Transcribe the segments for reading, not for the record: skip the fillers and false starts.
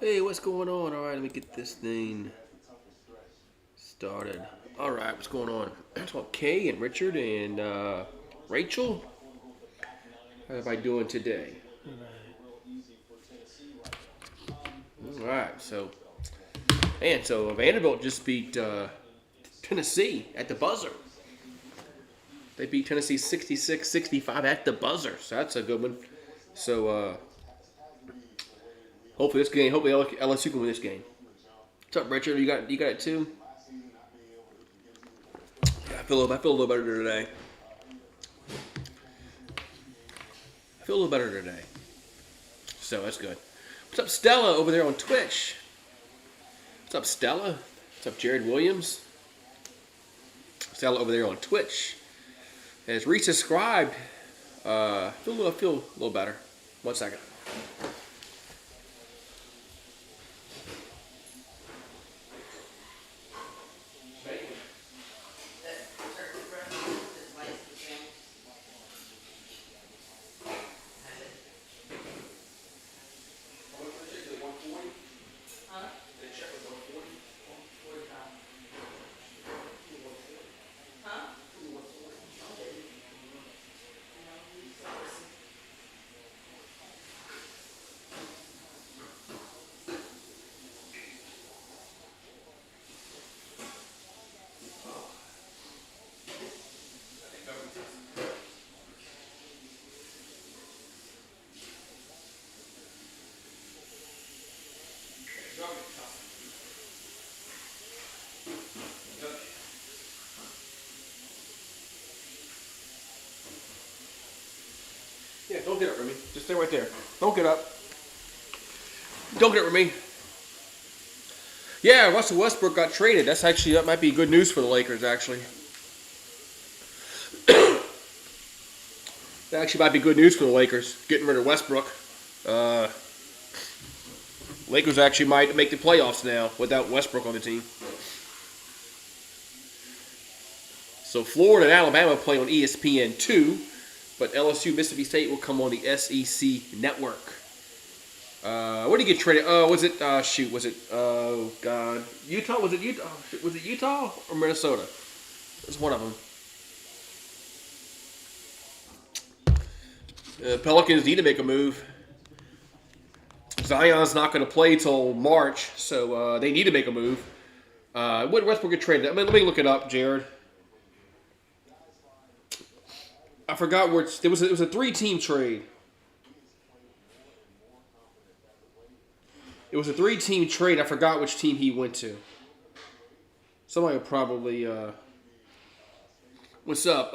Hey, what's going on? All right, let me get this thing started. All right, what's going on? So Kay and Richard and Rachel. How am I doing today? All right, so Vanderbilt just beat Tennessee at the buzzer. They beat Tennessee 66-65 at the buzzer, so that's a good one. So hopefully LSU can win this game. What's up, Richard? You got it too? Yeah, I feel a little better today. I feel a little better today. So that's good. What's up, Stella, over there on Twitch? What's up, Stella? What's up, Jared Williams? Stella over there on Twitch has resubscribed. I feel a little better. 1 second. Yeah, don't get up, Remy. Just stay right there. Don't get up. Don't get up, Remy. Yeah, Russell Westbrook got traded. That might be good news for the Lakers, actually. That actually might be good news for the Lakers, getting rid of Westbrook. Lakers actually might make the playoffs now without Westbrook on the team. So Florida and Alabama play on ESPN2, but LSU Mississippi State will come on the SEC network. Where did he get traded? Was it? Was it? Oh God, Utah? Was it Utah? Was it Utah or Minnesota? It was one of them. Pelicans need to make a move. Zion's not going to play till March, so they need to make a move. When did Westbrook get traded? Let me look it up, Jared. I forgot where it was a 3-team trade. It was a 3-team trade. I forgot which team he went to. Somebody will probably. What's up?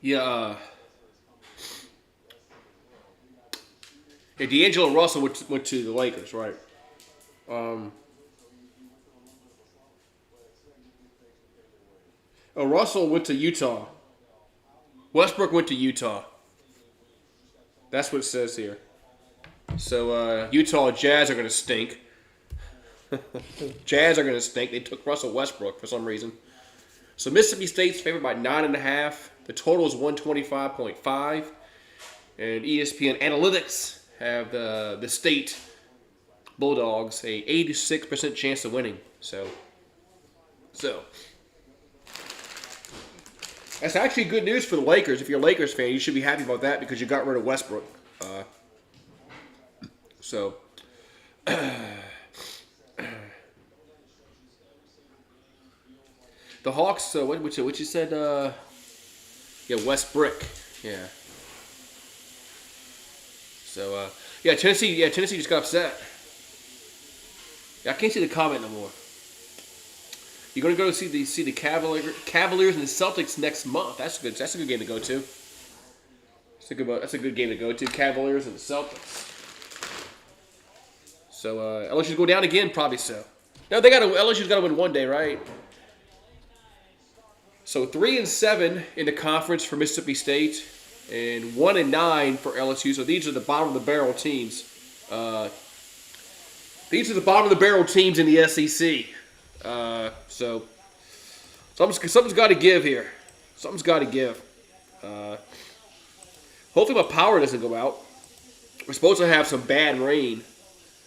Yeah. Yeah, D'Angelo Russell went to the Lakers, right? Russell went to Utah. Westbrook went to Utah. That's what it says here. So Utah Jazz are going to stink. Jazz are going to stink. They took Russell Westbrook for some reason. So Mississippi State's favored by 9.5. The total is 125.5. And ESPN Analytics have the state Bulldogs a 86% chance of winning. So that's actually good news for the Lakers. If you're a Lakers fan, you should be happy about that because you got rid of Westbrook. So the Hawks. What you said? Yeah, Westbrook. Yeah. So Tennessee. Yeah, Tennessee just got upset. Yeah, I can't see the comment no more. You're gonna go see the Cavaliers and the Celtics next month. That's good. That's a good game to go to. That's a good game to go to. Cavaliers and the Celtics. So LSU's go down again, probably so. No, LSU's got to win one day, right? So 3-7 in the conference for Mississippi State, and 1-9 for LSU. So these are the bottom of the barrel teams. These are the bottom of the barrel teams in the SEC. So something's got to give here. Something's got to give. Hopefully my power doesn't go out. We're supposed to have some bad rain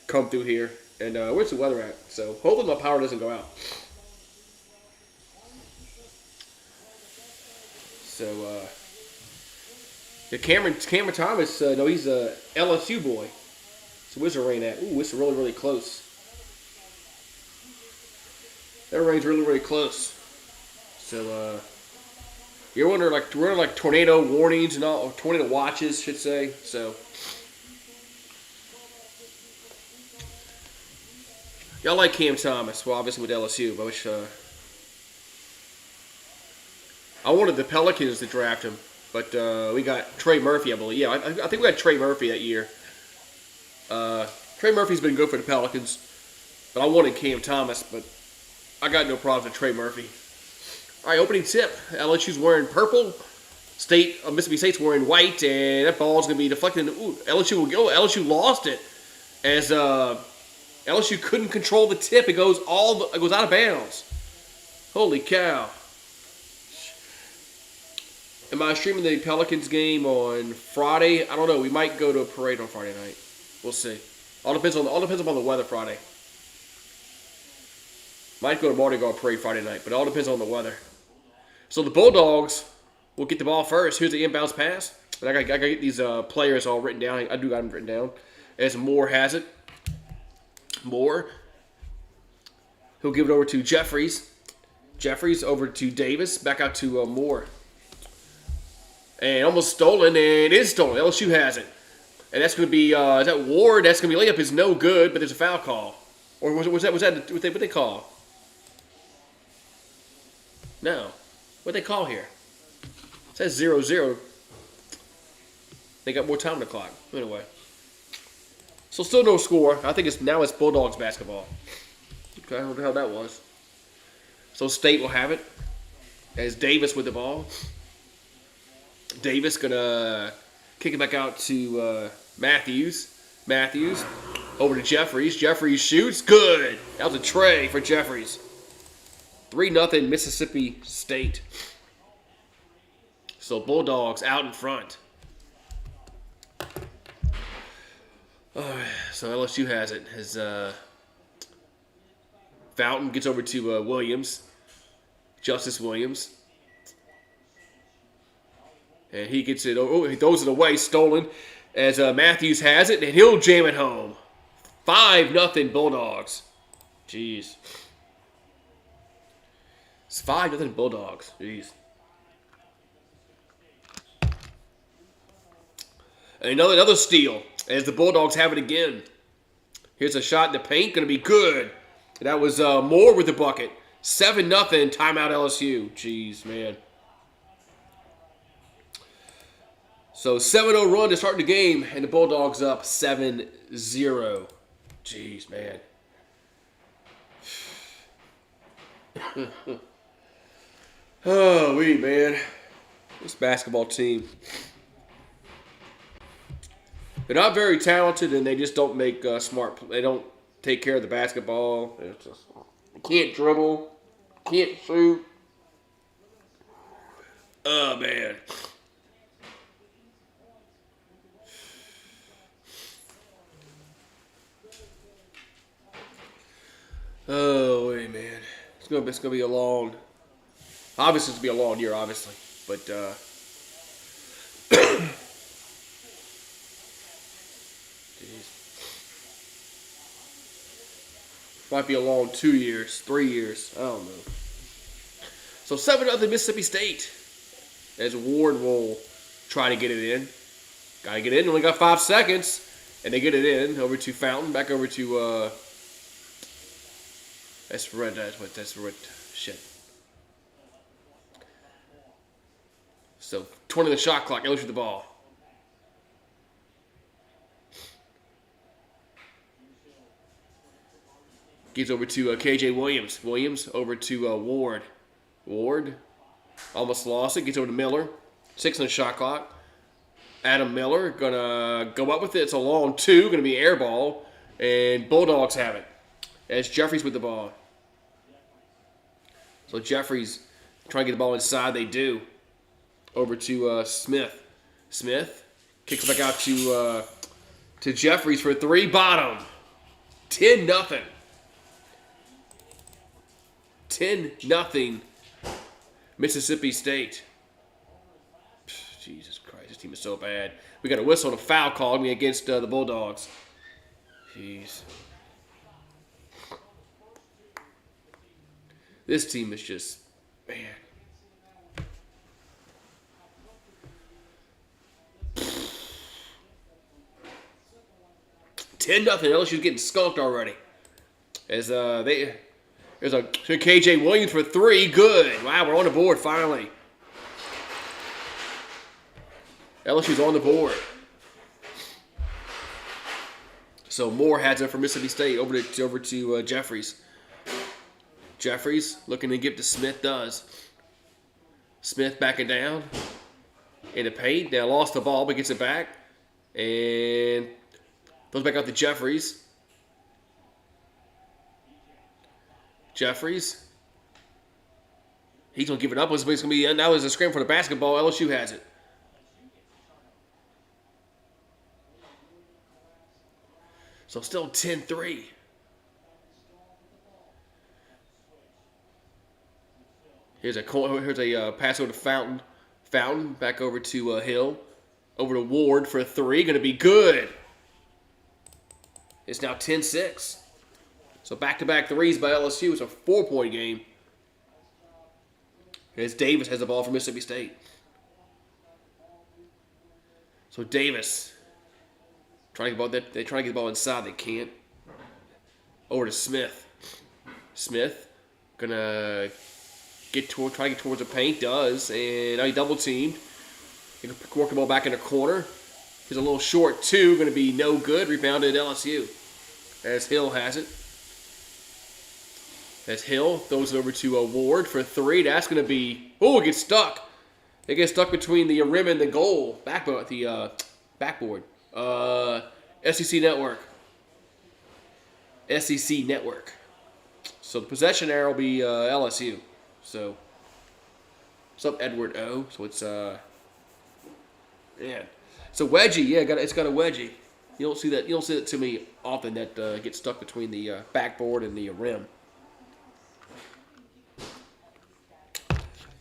come through here. And where's the weather at? So hopefully my power doesn't go out. So yeah, Cameron Thomas, no, he's a LSU boy. So where's the rain at? Ooh, it's really, really close. That rain's really, really close. So we're under like tornado warnings and all, or tornado watches, should say. So y'all like Cam Thomas, well, obviously with LSU, but which I wanted the Pelicans to draft him, but we got Trey Murphy, I believe. Yeah, I think we got Trey Murphy that year. Trey Murphy's been good for the Pelicans, but I wanted Cam Thomas, but I got no problems with Trey Murphy. All right, opening tip. LSU's wearing purple. Mississippi State's wearing white, and that ball's going to be deflected. Ooh, LSU will go. LSU lost it as LSU couldn't control the tip. It goes out of bounds. Holy cow! Am I streaming the Pelicans game on Friday? I don't know. We might go to a parade on Friday night. We'll see. All depends upon the weather Friday. Might go to Mardi Gras parade Friday night, but it all depends on the weather. So the Bulldogs will get the ball first. Here's the inbounds pass. And I got to get these players all written down. I do got them written down. As Moore has it. Moore. He'll give it over to Jeffries. Jeffries over to Davis. Back out to Moore. And almost stolen, and it is stolen. LSU has it. And that's going to be, is that Ward? That's going to be layup is no good, but there's a foul call. Or was that what they call? No. What they call here? It says 0-0. They got more time on the clock. Anyway. So still no score. I think it's Bulldogs basketball. Okay, I don't know how that was. So State will have it. As Davis with the ball. Davis gonna kick it back out to Matthews. Matthews over to Jeffries. Jeffries shoots. Good. That was a tray for Jeffries. 3-0 Mississippi State. So Bulldogs out in front. So LSU has it. As Fountain gets over to Williams. Justice Williams. And he gets it. Oh, he throws it away. Stolen. As Matthews has it. And he'll jam it home. 5-0 Bulldogs. Jeez. It's 5-0 Bulldogs. Jeez. And another steal. As the Bulldogs have it again. Here's a shot in the paint. Going to be good. And that was Moore with the bucket. 7-0. Timeout LSU. Jeez, man. So 7-0 run to start the game, and the Bulldogs up 7-0. Jeez, man. Oh, man. This basketball team. They're not very talented, and they just don't make smart. They don't take care of the basketball. They can't dribble. Can't shoot. Oh, man. Oh, wait, man. It's gonna be a long. Obviously, it's gonna be a long year, obviously, but geez. Might be a long 2 years, 3 years. I don't know. So 7-0 Mississippi State. As Ward will try to get it in. Gotta get it in. Only got 5 seconds, and they get it in. Over to Fountain. Back over to. That's red. Shit. So 20 the shot clock. LSU the ball. Gives over to KJ Williams. Williams over to Ward. Ward almost lost it. Gets over to Miller. 6 on the shot clock. Adam Miller gonna go up with it. It's a long 2. Gonna be air ball. And Bulldogs have it. As Jeffries with the ball. So Jeffries trying to get the ball inside. They do. Over to Smith. Smith kicks back out to to Jeffries for 3. Bottom. 10-0. 10-0. Mississippi State. Jesus Christ, this team is so bad. We got a whistle and a foul called me against the Bulldogs. Jeez. This team is just, man. 10-0. LSU's getting skunked already. As there's a KJ Williams for 3. Good. Wow, we're on the board finally. LSU's on the board. So Moore has it for Mississippi State over to Jeffries. Jeffries looking to give to Smith. Does Smith backing down in the paint? Now lost the ball, but gets it back and goes back out to Jeffries. Jeffries. He's gonna give it up. It's gonna be now. There's a scram for the basketball. LSU has it. So still 10-3. Here's a pass over to Fountain. Fountain back over to Hill. Over to Ward for 3. Going to be good. It's now 10-6. So back-to-back threes by LSU. It's a 4-point game. As Davis has the ball for Mississippi State. So Davis. They're trying to get the ball inside. They can't. Over to Smith. Smith gonna try to get towards the paint. Does, and now he double teamed. He can work the ball back in the corner. He's a little short too. Gonna be no good. Rebounded LSU. As Hill has it. As Hill throws it over to Ward for 3. That's gonna be. Oh, it gets stuck. It gets stuck between the rim and the goal. Backboard. SEC Network. SEC Network. So the possession arrow will be LSU. So what's up, Edward O? So it's yeah. So wedgie, yeah, it's got a wedgie. You don't see that too many often that gets stuck between the backboard and the rim.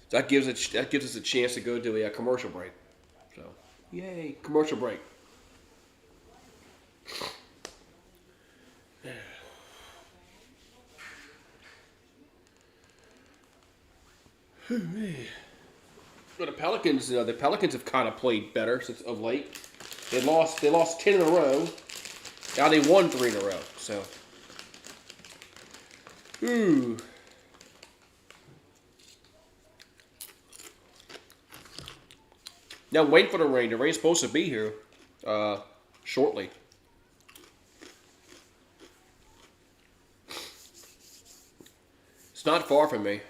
So that gives us a chance to go to a commercial break. So yay, commercial break. Well, the Pelicans have kind of played better since of late. They lost 10 in a row. Now they won 3 in a row. So, now wait for the rain. The rain's supposed to be here shortly. It's not far from me.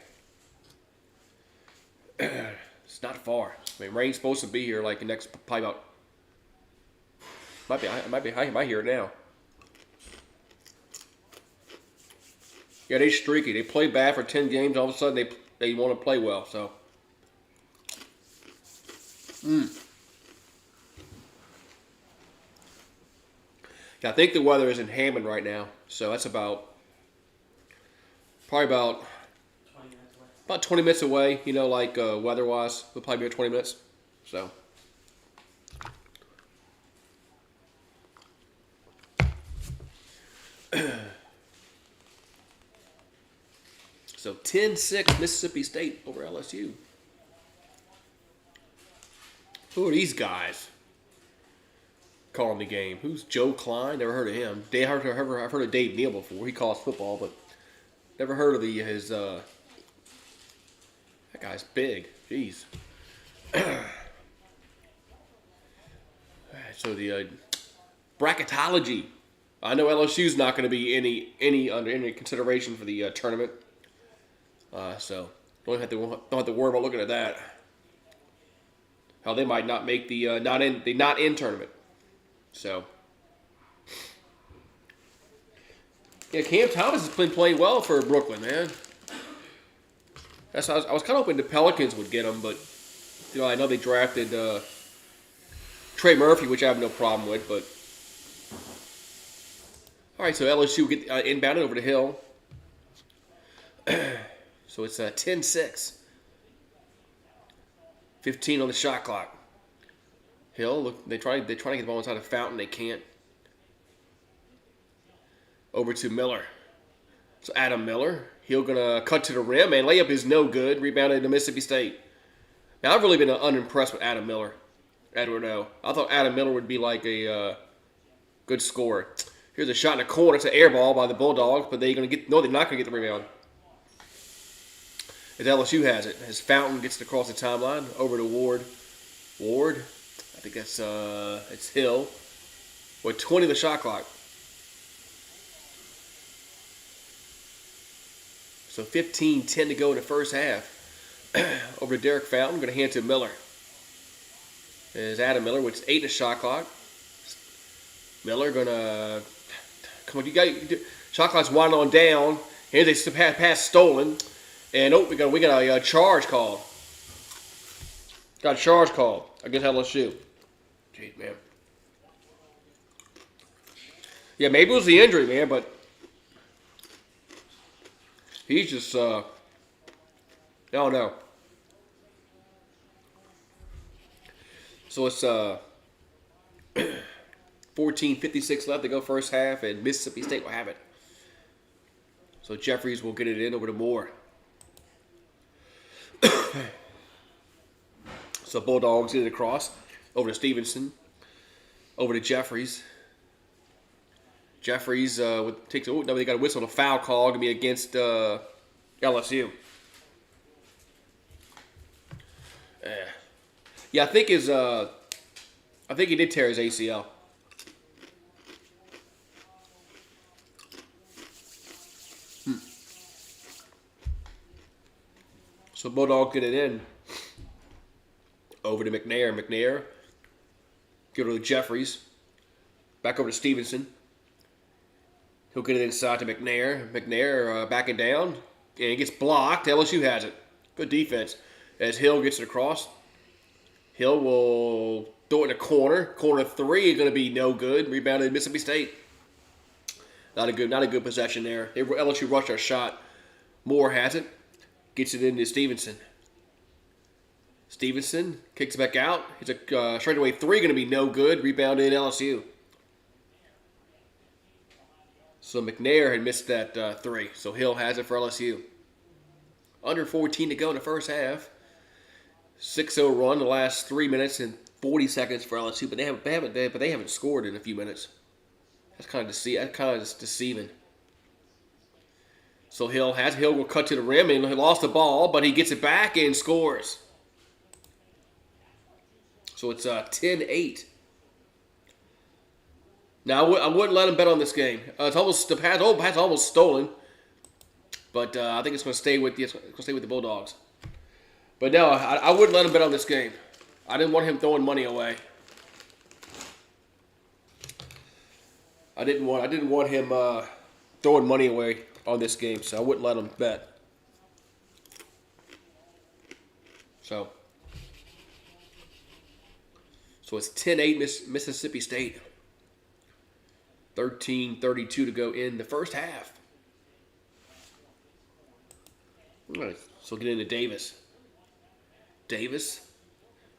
It's not far. I mean, rain's supposed to be here like the next probably about. I might hear it now. Yeah, they streaky. They play bad for 10 games. All of a sudden, they want to play well. So. Yeah, I think the weather is in Hammond right now. So that's probably about 20 minutes away, you know, like weather-wise. We'll probably be at 20 minutes. So. So 10-6 Mississippi State over LSU. Who are these guys calling the game? Who's Joe Klein? Never heard of him. I've heard of Dave Neal before. He calls football, but never heard of his. That guy's big. Jeez. So the bracketology. I know LSU's not going to be under any consideration for the tournament. So don't have to worry about looking at that. How they might not make the not in tournament. So yeah, Cam Thomas has been playing well for Brooklyn, man. I was kind of hoping the Pelicans would get him, but you know I know they drafted Trey Murphy, which I have no problem with, but All right, so LSU get inbounded over the Hill. So it's 10-6. 15 on the shot clock. Hill, look, they try to get the ball inside the fountain. They can't. Over to Miller. So Adam Miller. Hill gonna cut to the rim, and layup is no good. Rebounded to Mississippi State. Now I've really been unimpressed with Adam Miller. Edward O. I thought Adam Miller would be like a good scorer. Here's a shot in the corner. It's an air ball by the Bulldogs, but they're not gonna get the rebound. As LSU has it. As Fountain gets it across the timeline. Over to Ward. Ward. I think that's it's Hill. With 20 on the shot clock. So 15-10 to go in the first half. Over to Derek Fountain. Going to hand to Miller. There's Adam Miller with 8 in the shot clock. Miller going to... Come on, you got... Shot clock's winding on down. Here's a pass stolen. And we got a charge call. Got a charge call against LSU. Jeez, man. Yeah, maybe it was the injury, man, but he's just I don't know. So it's 14:56 left to go first half, and Mississippi State will have it. So Jeffries will get it in over to Moore. So Bulldogs get it across. Over to Stevenson. Over to Jeffries. Jeffries takes. Oh, no, they got a whistle. A foul call to be against LSU. Yeah, I think he did tear his ACL. So Bulldogs get it in. Over to McNair. McNair. Go to Jeffries. Back over to Stevenson. He'll get it inside to McNair. McNair backing down. And he gets blocked. LSU has it. Good defense. As Hill gets it across. Hill will throw it in the corner. Corner 3 is going to be no good. Rebounded Mississippi State. Not a good possession there. LSU rushed our shot. Moore has it. Gets it into Stevenson. Stevenson kicks it back out. It's a straightaway 3 going to be no good. Rebounded LSU. So McNair had missed that 3. So Hill has it for LSU. Under 14 to go in the first half. 6-0 run the last 3 minutes and 40 seconds for LSU, but they haven't scored in a few minutes. That's kind of deceiving. So Hill will cut to the rim and he lost the ball, but he gets it back and scores. So it's 10-8. Now I wouldn't let him bet on this game. The pass almost stolen, but I think it's going to stay with the Bulldogs. But no, I wouldn't let him bet on this game. I didn't want him throwing money away. I didn't want him throwing money away on this game, so I wouldn't let him bet. So it's 10-8 Mississippi State. 13:32 to go in the first half. All right, so get into Davis.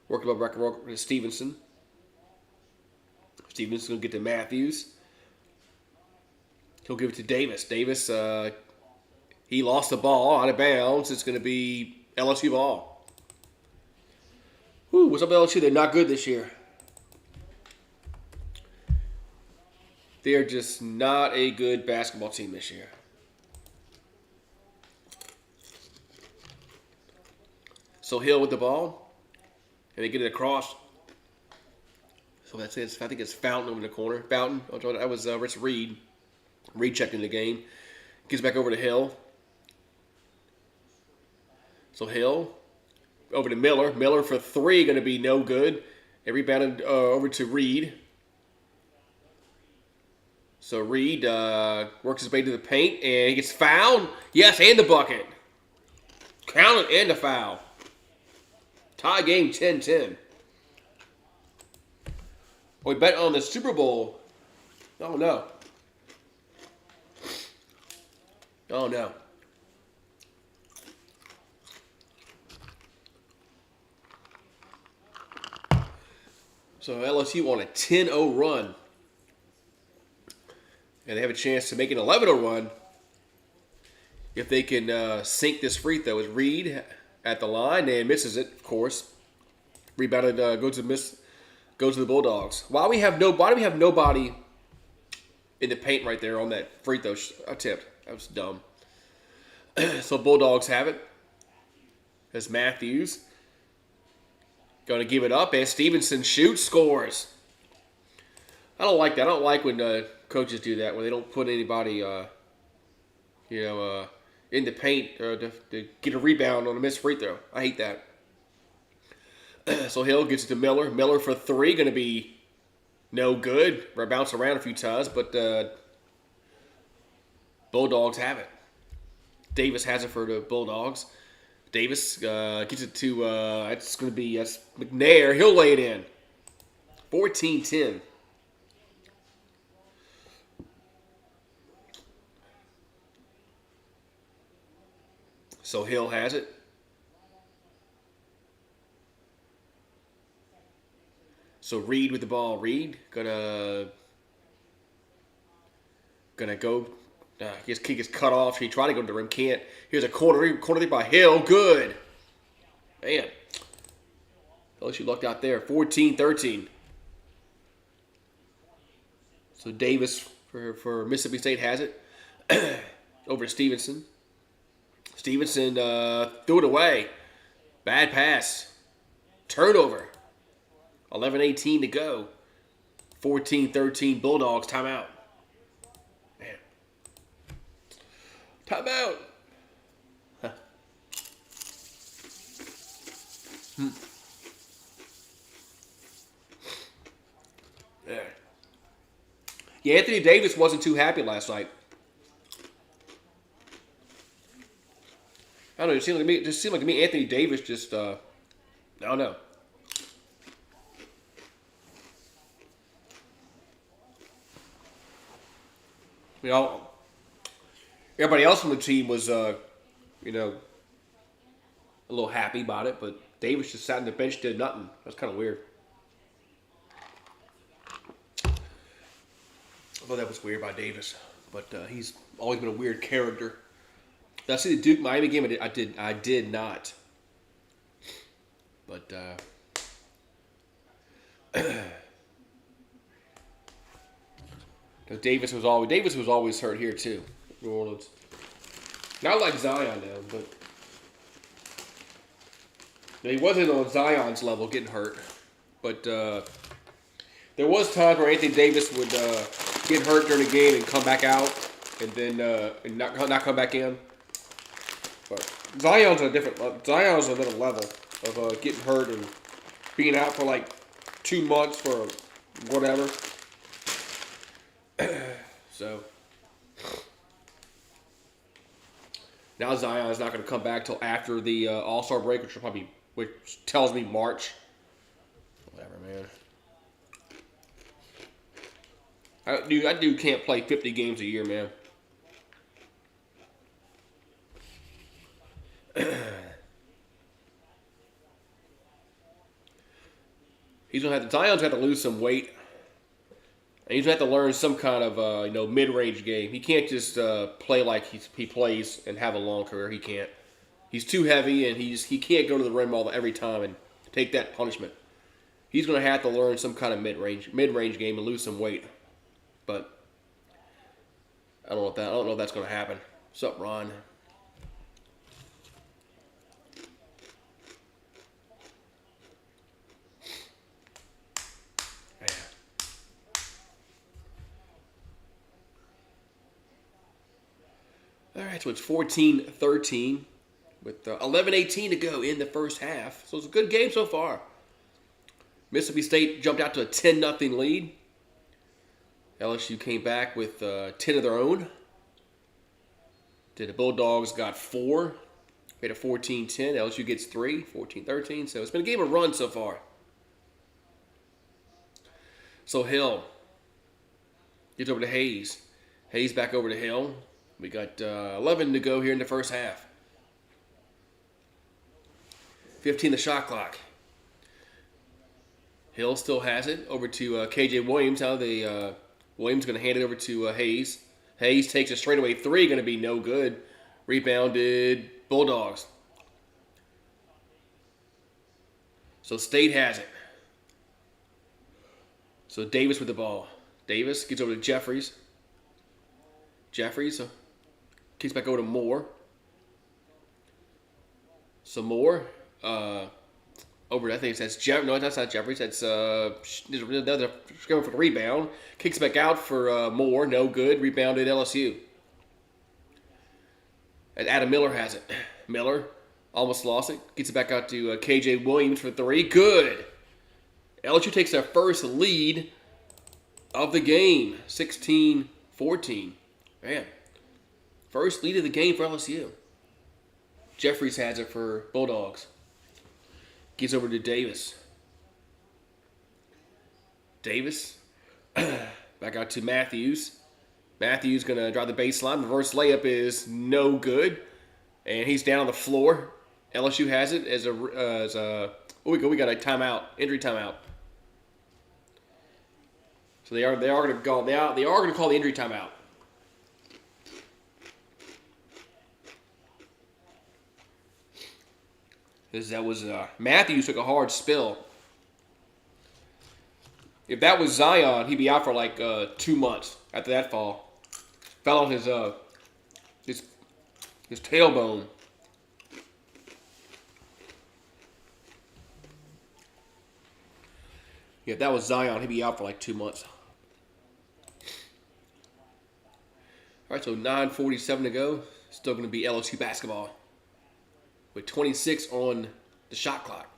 Working up record to Stevenson. Stevenson's going to get to Matthews. He'll give it to Davis. Davis, he lost the ball out of bounds. It's going to be LSU ball. What's up, LSU? They're not good this year. They're just not a good basketball team this year. So Hill with the ball, and they get it across. So that's it. I think it's Fountain over in the corner. Fountain. That was Rich Reed. Reed checking the game. Gets back over to Hill. So Hill over to Miller. Miller for 3, going to be no good. And rebounded over to Reed. So Reed works his way to the paint, and he gets fouled. Yes, and the bucket. Count it and the foul. Tie game 10-10. We bet on the Super Bowl. Oh, no. Oh, no. So LSU on a 10-0 run. And they have a chance to make an 11-0 run if they can sink this free throw. It's Reed at the line and misses it, of course. Rebounded, goes to the Bulldogs. Why do we have nobody in the paint right there on that free throw attempt? That was dumb. So Bulldogs have it. As Matthews going to give it up, and Stevenson shoots, scores. I don't like that. I don't like when coaches do that, when they don't put anybody, in the paint to get a rebound on a missed free throw. I hate that. So Hill gets it to Miller. Miller for three, going to be no good. Bounce around a few times, but Bulldogs have it. Davis has it for the Bulldogs. Davis gets it to, that's McNair. He'll lay it in. 14-10. So Hill has it. So Reed with the ball. Reed gonna go. His kick is cut off. He tried to go to the rim, can't. Here's a corner three by Hill. Good. Man. LSU lucked out there. 14-13. So Davis for Mississippi State has it. Over to Stevenson. Stevenson threw it away. Bad pass. Turnover. 11-18 to go. 14-13 Bulldogs. Timeout. Man. Timeout. Huh. Yeah, Anthony Davis wasn't too happy last night. I don't know. It seemed like to me Anthony Davis just, I don't know. You know, everybody else on the team was, a little happy about it, but Davis just sat on the bench, did nothing. That's kind of weird. I thought that was weird by Davis, but he's always been a weird character. Did I see the Duke Miami game? I did not. But Davis was always hurt here too. New Orleans. Not like Zion now, but he wasn't on Zion's level getting hurt. But there was times where Anthony Davis would get hurt during the game and come back out, and then and not come back in. But Zion's a another level of getting hurt and being out for like 2 months for whatever. So now Zion is not going to come back till after the All-Star break, which tells me March. Whatever, man. That dude can't play 50 games a year, man. Zion's have to lose some weight. And he's going to have to learn some kind of mid-range game. He can't just play like he plays and have a long career. He can't. He's too heavy, and he can't go to the rim every time and take that punishment. He's going to have to learn some kind of mid-range game and lose some weight. But I don't know if that's going to happen. What's up, Ron? All right, so it's 14-13 with 11-18 to go in the first half. So it's a good game so far. Mississippi State jumped out to a 10-0 lead. LSU came back with 10 of their own. The Bulldogs got 4. Made it 14-10. LSU gets 3, 14-13. So it's been a game of run so far. So Hill gets over to Hayes. Hayes back over to Hill. We got 11 to go here in the first half. 15 the shot clock. Hill still has it over to KJ Williams. Williams going to hand it over to Hayes. Hayes takes a straightaway three, going to be no good. Rebounded Bulldogs. So State has it. So Davis with the ball. Davis gets over to Jeffries. Jeffries kicks back over to Moore. So Moore over, I think that's no, that's not Jeffries. That's another going for the rebound. Kicks back out for Moore. No good. Rebounded LSU. And Adam Miller has it. Miller almost lost it. Gets it back out to KJ Williams for three. Good. LSU takes their first lead of the game. 16-14. Man. First lead of the game for LSU. Jeffries has it for Bulldogs. Gets over to Davis. Davis. Back out to Matthews. Matthews going to drive the baseline. Reverse layup is no good. And he's down on the floor. LSU has it as we got a timeout, injury timeout. So they are going to call the injury timeout. That was Matthews took a hard spill. If that was Zion, he'd be out for like 2 months after that fall. Fell on his tailbone. Yeah, if that was Zion, he'd be out for like 2 months. All right, so 9:47 to go. Still going to be LSU basketball with 26 on the shot clock.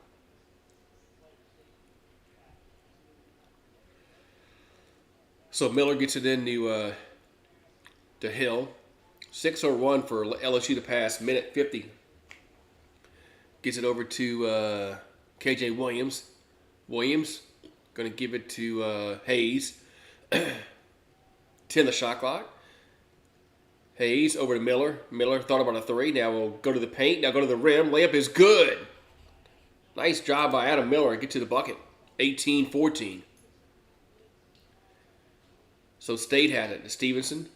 So Miller gets it into to Hill. 6:01 for LSU to pass. Minute 50. Gets it over to KJ Williams. Williams going to give it to Hayes. 10 the shot clock. Hayes over to Miller. Miller thought about a three. Now we'll go to the paint. Now go to the rim. Layup is good. Nice job by Adam Miller. Get to the bucket. 18-14. So State had it. Stevenson.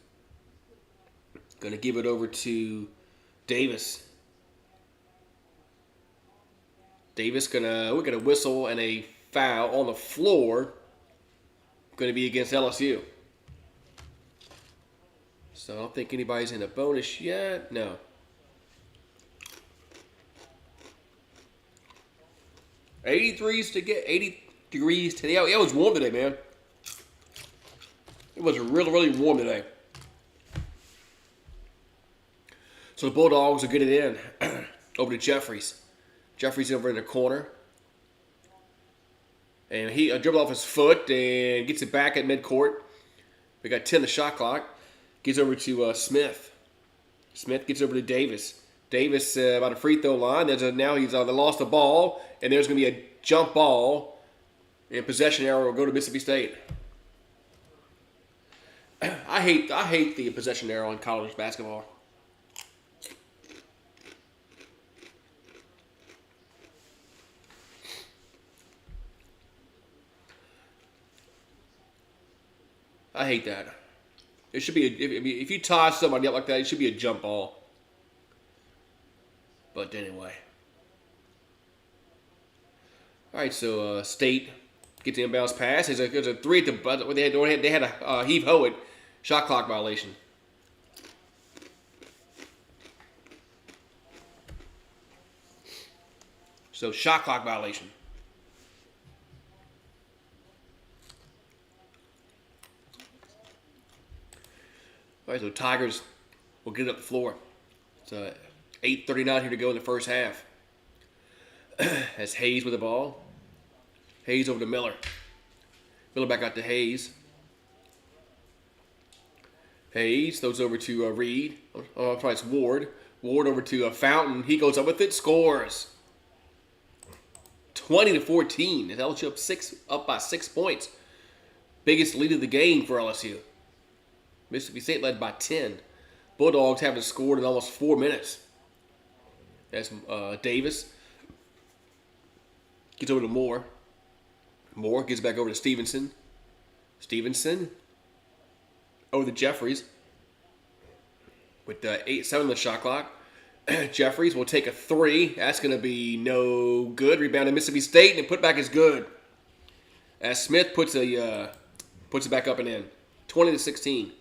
Going to give it over to Davis. Davis we're gonna whistle and a foul on the floor. Going to be against LSU. So I don't think anybody's in a bonus yet. No. $80 degrees today. It was warm today, man. It was really, really warm today. So the Bulldogs will get it in. Over to Jeffries. Jeffries over in the corner. And he dribbled off his foot and gets it back at midcourt. We got 10 the shot clock. Gets over to Smith. Smith gets over to Davis. Davis about a free throw line. Now he's lost the ball, and there's going to be a jump ball, and possession arrow will go to Mississippi State. I hate the possession arrow in college basketball. I hate that. It should be if you toss somebody up like that, it should be a jump ball. But anyway. All right, so State gets the inbounds pass. There's a three at the buzzer. They had a Heave Howitt shot clock violation. So shot clock violation. All right, so Tigers will get it up the floor. It's 8:39 here to go in the first half. As Hayes with the ball. Hayes over to Miller. Miller back out to Hayes. Hayes throws over to Reed. Oh, sorry, it's Ward. Ward over to Fountain. He goes up with it, scores. 20-14. LSU up by 6 points. Biggest lead of the game for LSU. Mississippi State led by 10. Bulldogs haven't scored in almost 4 minutes. That's Davis. Gets over to Moore. Moore gets back over to Stevenson. Stevenson. Over to Jeffries. With 8-7 on the shot clock. Jeffries will take a 3. That's going to be no good. Rebound to Mississippi State, and put back is good. As Smith puts it back up and in. 20-16.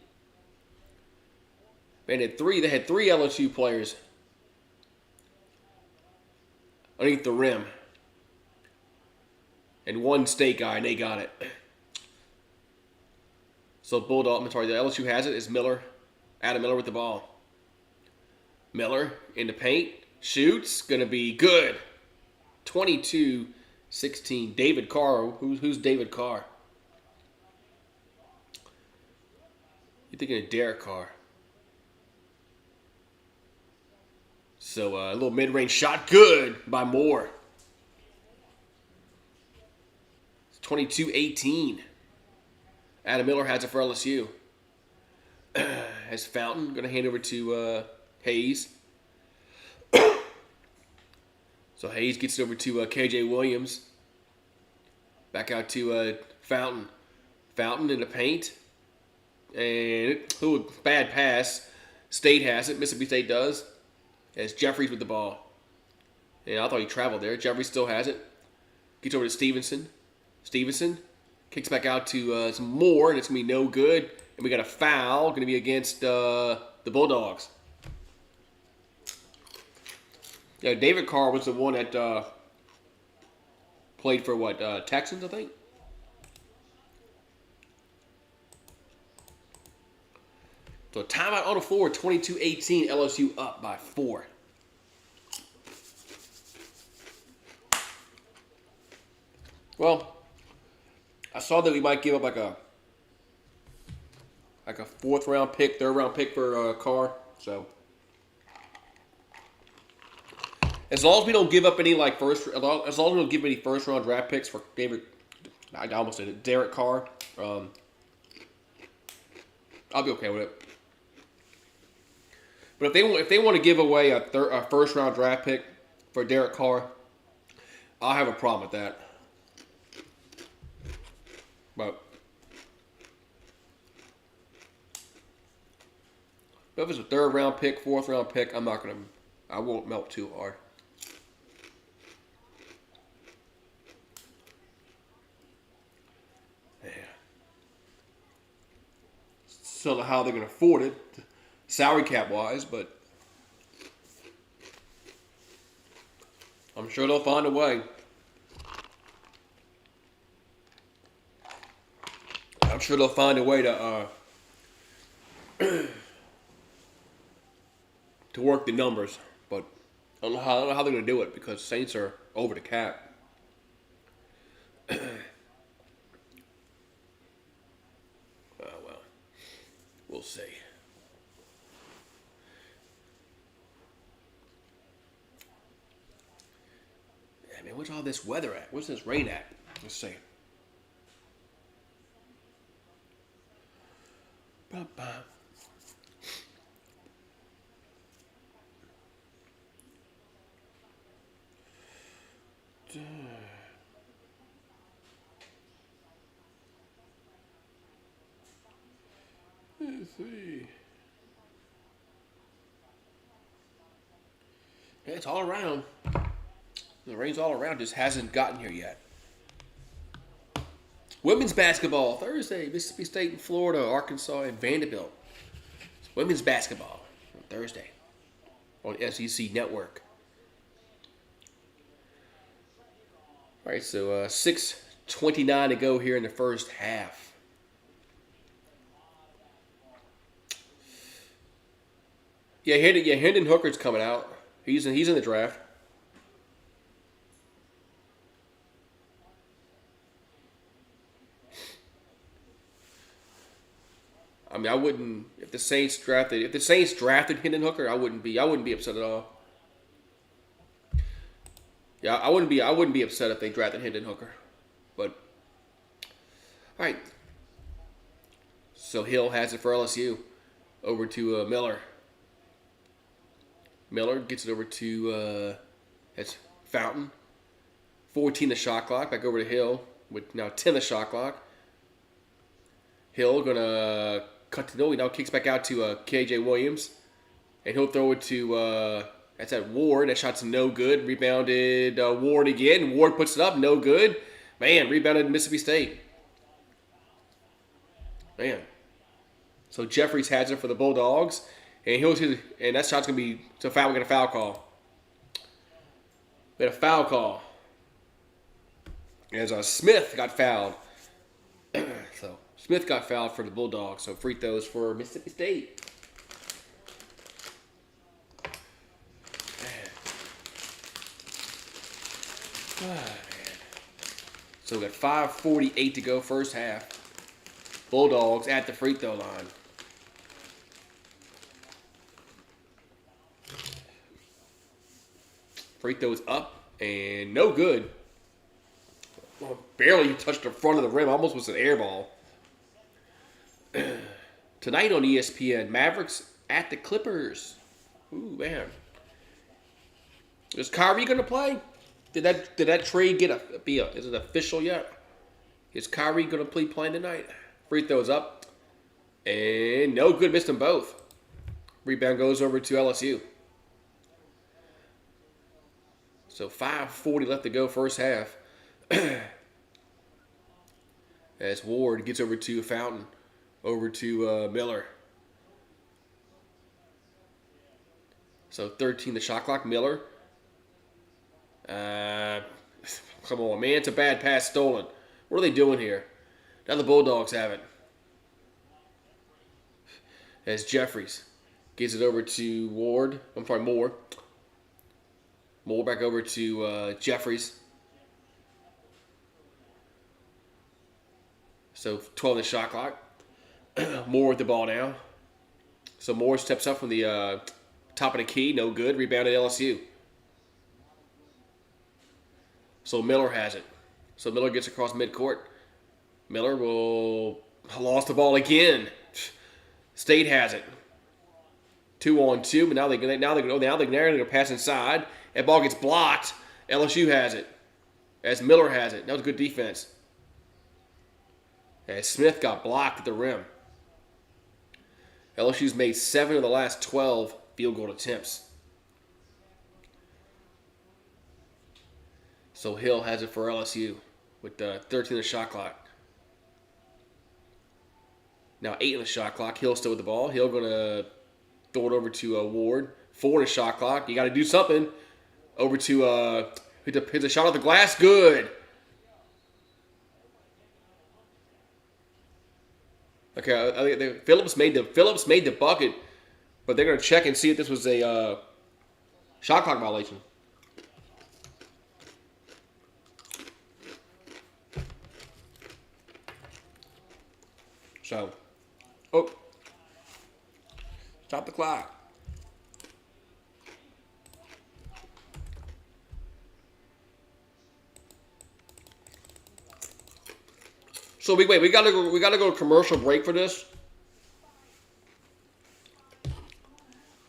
Man, they had three LSU players underneath the rim. And one State guy, and they got it. So the LSU has it. Is Miller. Adam Miller with the ball. Miller in the paint. Shoots. Gonna be good. 22-16. David Carr. Who's David Carr? You're thinking of Derek Carr. So a little mid-range shot. Good by Moore. 22-18. Adam Miller has it for LSU. Has Fountain. Going to hand over to Hayes. So Hayes gets it over to KJ Williams. Back out to Fountain. Fountain in the paint. And bad pass. State has it. Mississippi State does. As Jeffries with the ball. And I thought he traveled there. Jeffries still has it. Gets over to Stevenson. Stevenson kicks back out to some Moore, and it's going to be no good. And we got a foul going to be against the Bulldogs. Yeah, David Carr was the one that played for Texans, I think? So timeout on the floor, 22-18, LSU up by 4. Well, I saw that we might give up like a 4th round pick, 3rd round pick for Carr. So as long as we don't give up any as long as we don't give any 1st round draft picks for I almost said it, Derek Carr, I'll be okay with it. But if they want to give away a 1st round draft pick for Derek Carr, I'll have a problem with that. But if it's a 3rd round pick, 4th round pick, I won't melt too hard. Yeah. Don't know how they're going to afford it, salary cap wise, but I'm sure they'll find a way. I'm sure they'll find a way to work the numbers, but I don't know how they're going to do it because Saints are over the cap. Oh, well, we'll see. Yeah, man, what's all this weather at? What's this rain at? Let's see. Let's see. Yeah, it's all around. The rain's all around, just hasn't gotten here yet. Women's basketball Thursday, Mississippi State and Florida, Arkansas and Vanderbilt. It's women's basketball on Thursday on SEC Network. All right, so 6:29 to go here in the first half. Yeah, Hendon Hooker's coming out. He's in the draft. I mean, I wouldn't if the Saints drafted Hendon Hooker, I wouldn't be upset at all. Yeah, I wouldn't be upset if they drafted Hendon Hooker. But all right. So Hill has it for LSU over to Miller. Miller gets it over to that's Fountain. 14 the shot clock. Back over to Hill with now 10 the shot clock. Hill gonna cut to no. He now kicks back out to KJ Williams, and he'll throw it to that's at Ward. That shot's no good. Rebounded Ward again. Ward puts it up, no good. Man, rebounded Mississippi State. Man. So Jeffries has it for the Bulldogs, and that shot's gonna be so foul. We got a foul call. We had a foul call as Smith got fouled. So Smith got fouled for the Bulldogs. So free throws for Mississippi State. Man. So we got 5:48 to go first half. Bulldogs at the free throw line. Free throws up and no good. Well, barely touched the front of the rim. Almost was an air ball. Tonight on ESPN, Mavericks at the Clippers. Ooh, man. Is Kyrie going to play? Did that trade is it official yet? Is Kyrie going to be playing tonight? Free throws up. And no good. Missed them both. Rebound goes over to LSU. So 5:40 left to go first half. As Ward gets over to Fountain. Over to Miller. So 13 the shot clock. Miller. Come on, man. It's a bad pass stolen. What are they doing here? Now the Bulldogs have it. As Jeffries gives it over to Moore. Moore back over to Jeffries. So 12 the shot clock. Moore with the ball now. So Moore steps up from the top of the key. No good. Rebounded LSU. So Miller has it. So Miller gets across midcourt. Miller will lost the ball again. State has it. 2-on-2, but now they're going to pass inside. That ball gets blocked. LSU has it. As Miller has it. That was good defense. As Smith got blocked at the rim. LSU's made 7 of the last 12 field goal attempts. So Hill has it for LSU with 13 the shot clock. Now 8 in the shot clock. Hill still with the ball. Hill going to throw it over to Ward. 4 in the shot clock. You got to do something. Over to hits a shot off the glass. Good. Okay, I think Phillips made the bucket, but they're going to check and see if this was a shot clock violation. So, stop the clock. So we gotta go to commercial break for this.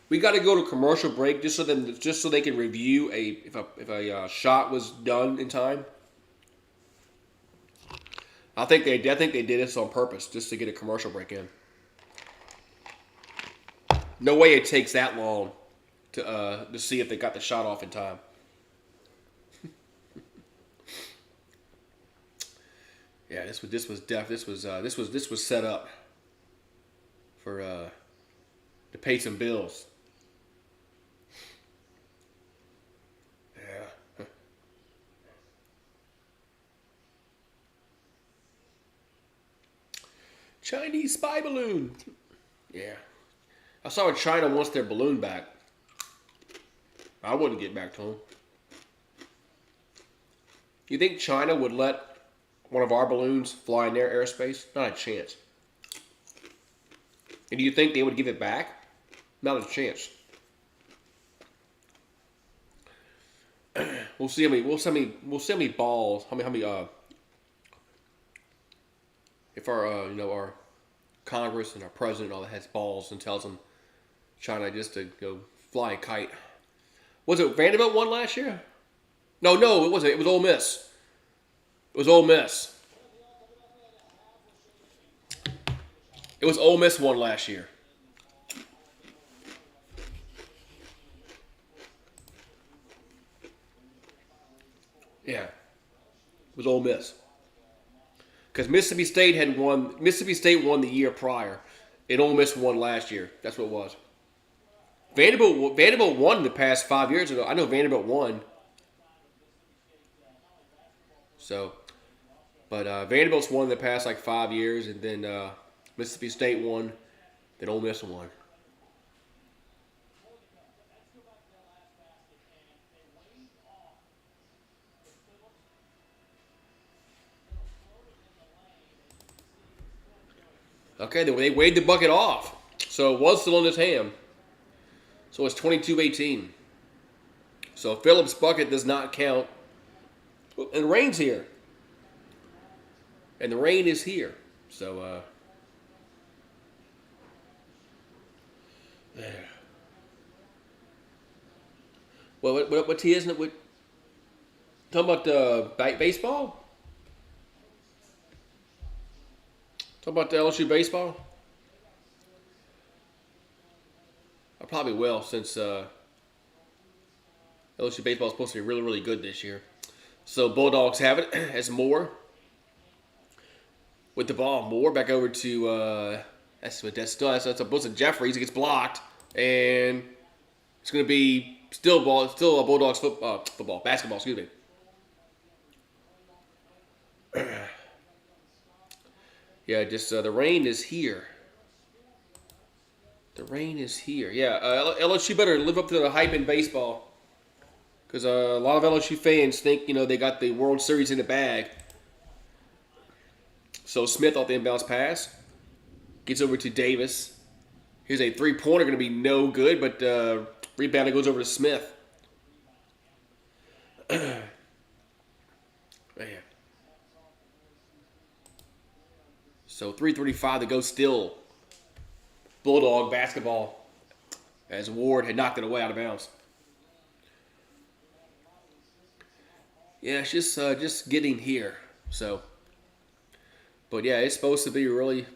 We gotta go to commercial break just so they can review if a shot was done in time. I think they did this on purpose just to get a commercial break in. No way it takes that long to see if they got the shot off in time. Yeah, this was set up for to pay some bills. Yeah. Chinese spy balloon. Yeah. I saw China wants their balloon back. I wouldn't get back to them. You think China would let one of our balloons fly in their airspace? Not a chance. And do you think they would give it back? Not a chance. We'll see how many balls. How many if our our Congress and our president all that has balls and tells them China just to go fly a kite Was it Vanderbilt won last year? No, it wasn't. It was Ole Miss. It was Ole Miss. It was Ole Miss won last year. Yeah. It was Ole Miss. Because Mississippi State had won. Mississippi State won the year prior, and Ole Miss won last year. That's what it was. Vanderbilt won the past 5 years ago. I know Vanderbilt won. So, but Vanderbilt's won the past like 5 years, and then Mississippi State won, then Ole Miss won. Okay, they weighed the bucket off. So it was still in his hand. So it's 22-18. So Phillips' bucket does not count. And the rain's here. And the rain is here. So, there. Well, what tea isn't it? Talking about baseball? Talk about the LSU baseball? I probably will, since LSU baseball is supposed to be really, really good this year. So Bulldogs have it as Moore with the ball. Moore back over to that's a Wilson Jeffries. It gets blocked, and it's going to be still a Bulldogs basketball. Excuse me. Yeah, just the rain is here. The rain is here. Yeah, LSU better live up to the hype in baseball. Because a lot of LSU fans think, they got the World Series in the bag. So Smith off the inbounds pass. Gets over to Davis. Here's a three-pointer going to be no good, but rebound goes over to Smith. Man. So 3:35 to go still. Bulldog basketball as Ward had knocked it away out of bounds. Yeah, it's just getting here. So, but yeah, it's supposed to be really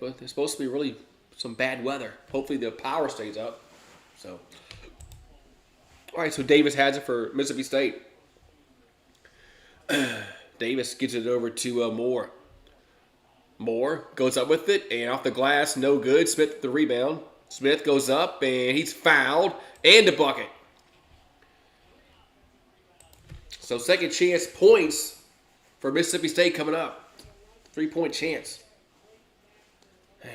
some bad weather. Hopefully the power stays up. So, all right. So Davis has it for Mississippi State. Davis gets it over to Moore. Moore goes up with it, and off the glass, no good. Smith with the rebound. Smith goes up, and he's fouled, and a bucket. So second chance points for Mississippi State coming up. 3-point chance. Man.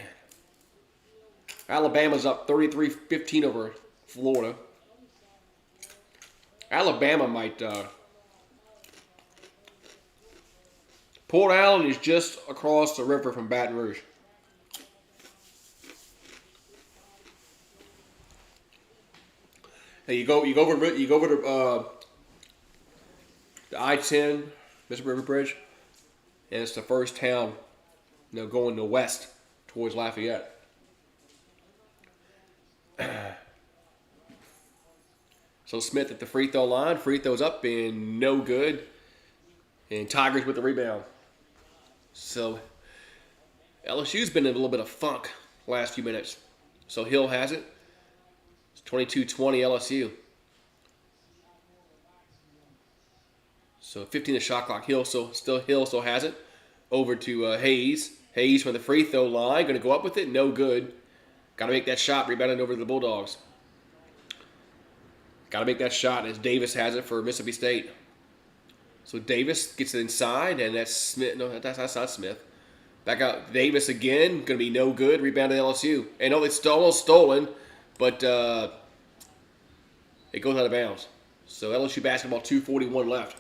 Alabama's up 33-15 over Florida. Alabama might... Port Allen is just across the river from Baton Rouge. Hey, you go over to the I-10, Mississippi River Bridge, and it's the first town, going to west towards Lafayette. So Smith at the free throw line, free throws up and no good, and Tigers with the rebound. So LSU's been in a little bit of funk last few minutes. So Hill has it. It's 22-20 LSU. So 15 to shot clock. Hill still has it. Over to Hayes. Hayes from the free throw line. Going to go up with it. No good. Got to make that shot. Rebounding over to the Bulldogs. Got to make that shot as Davis has it for Mississippi State. So Davis gets it inside, and that's Smith. No, that's not Smith. Back out Davis again. Going to be no good. Rebound to LSU. And it's almost stolen, but it goes out of bounds. So LSU basketball, 2:41 left.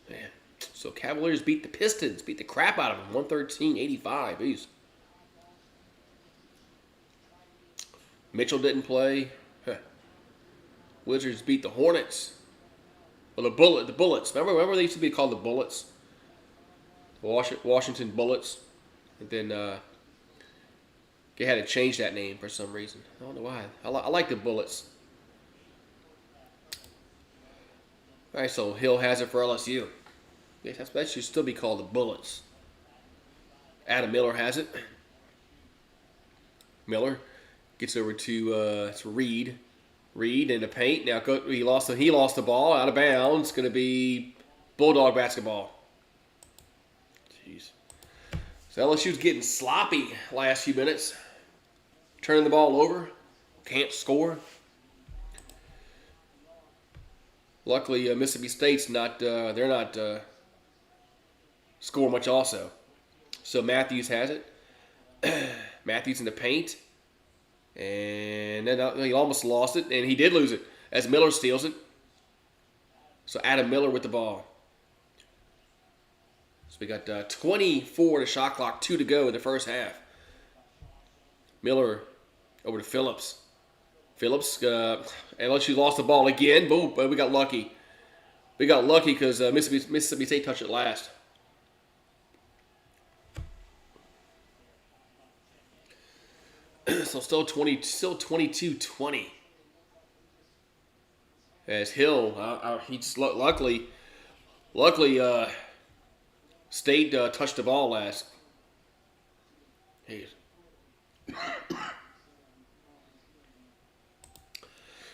Man. So Cavaliers beat the Pistons, beat the crap out of them, 113-85. Jeez. Mitchell didn't play. Wizards beat the Hornets. Well, the Bullets. Remember they used to be called the Bullets? Washington Bullets. And then they had to change that name for some reason. I don't know why. I like the Bullets. All right, so Hill has it for LSU. Yes, that should still be called the Bullets. Adam Miller has it. Miller gets over to Reed. Reed in the paint. Now he lost the ball out of bounds. It's going to be Bulldog basketball. Jeez. So LSU's getting sloppy last few minutes. Turning the ball over. Can't score. Luckily, Mississippi State's not. They're not score much also. So Matthews has it. Matthews in the paint. And then he almost lost it, and he did lose it as Miller steals it. So Adam Miller with the ball. So we got 24 to shot clock, 2 to go in the first half. Miller over to Phillips. Phillips, LSU lost the ball again. Boom, but we got lucky. We got lucky because Mississippi State touched it last. So still 22-20. As Hill, he just luckily, State touched the ball last. Hey.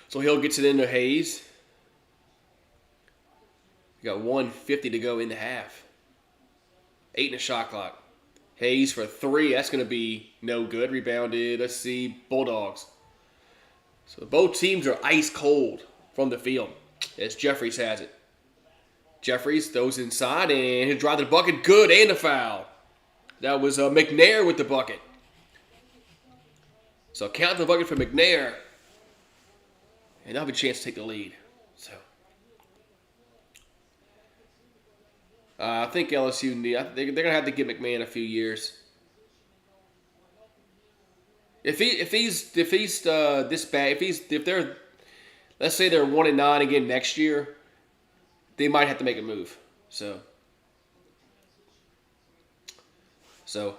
So Hill gets it into Hayes. We got 1:50 to go in the half. 8 in the shot clock. Hayes for 3. That's going to be no good. Rebounded. Let's see. Bulldogs. So both teams are ice cold from the field as Jeffries has it. Jeffries throws inside and he'll drive the bucket. Good, and the foul. That was McNair with the bucket. So count the bucket for McNair. And they'll have a chance to take the lead. So I think LSU they're gonna have to give McMahon a few years. If he's this bad, if they're, let's say they're 1-9 again next year, they might have to make a move. So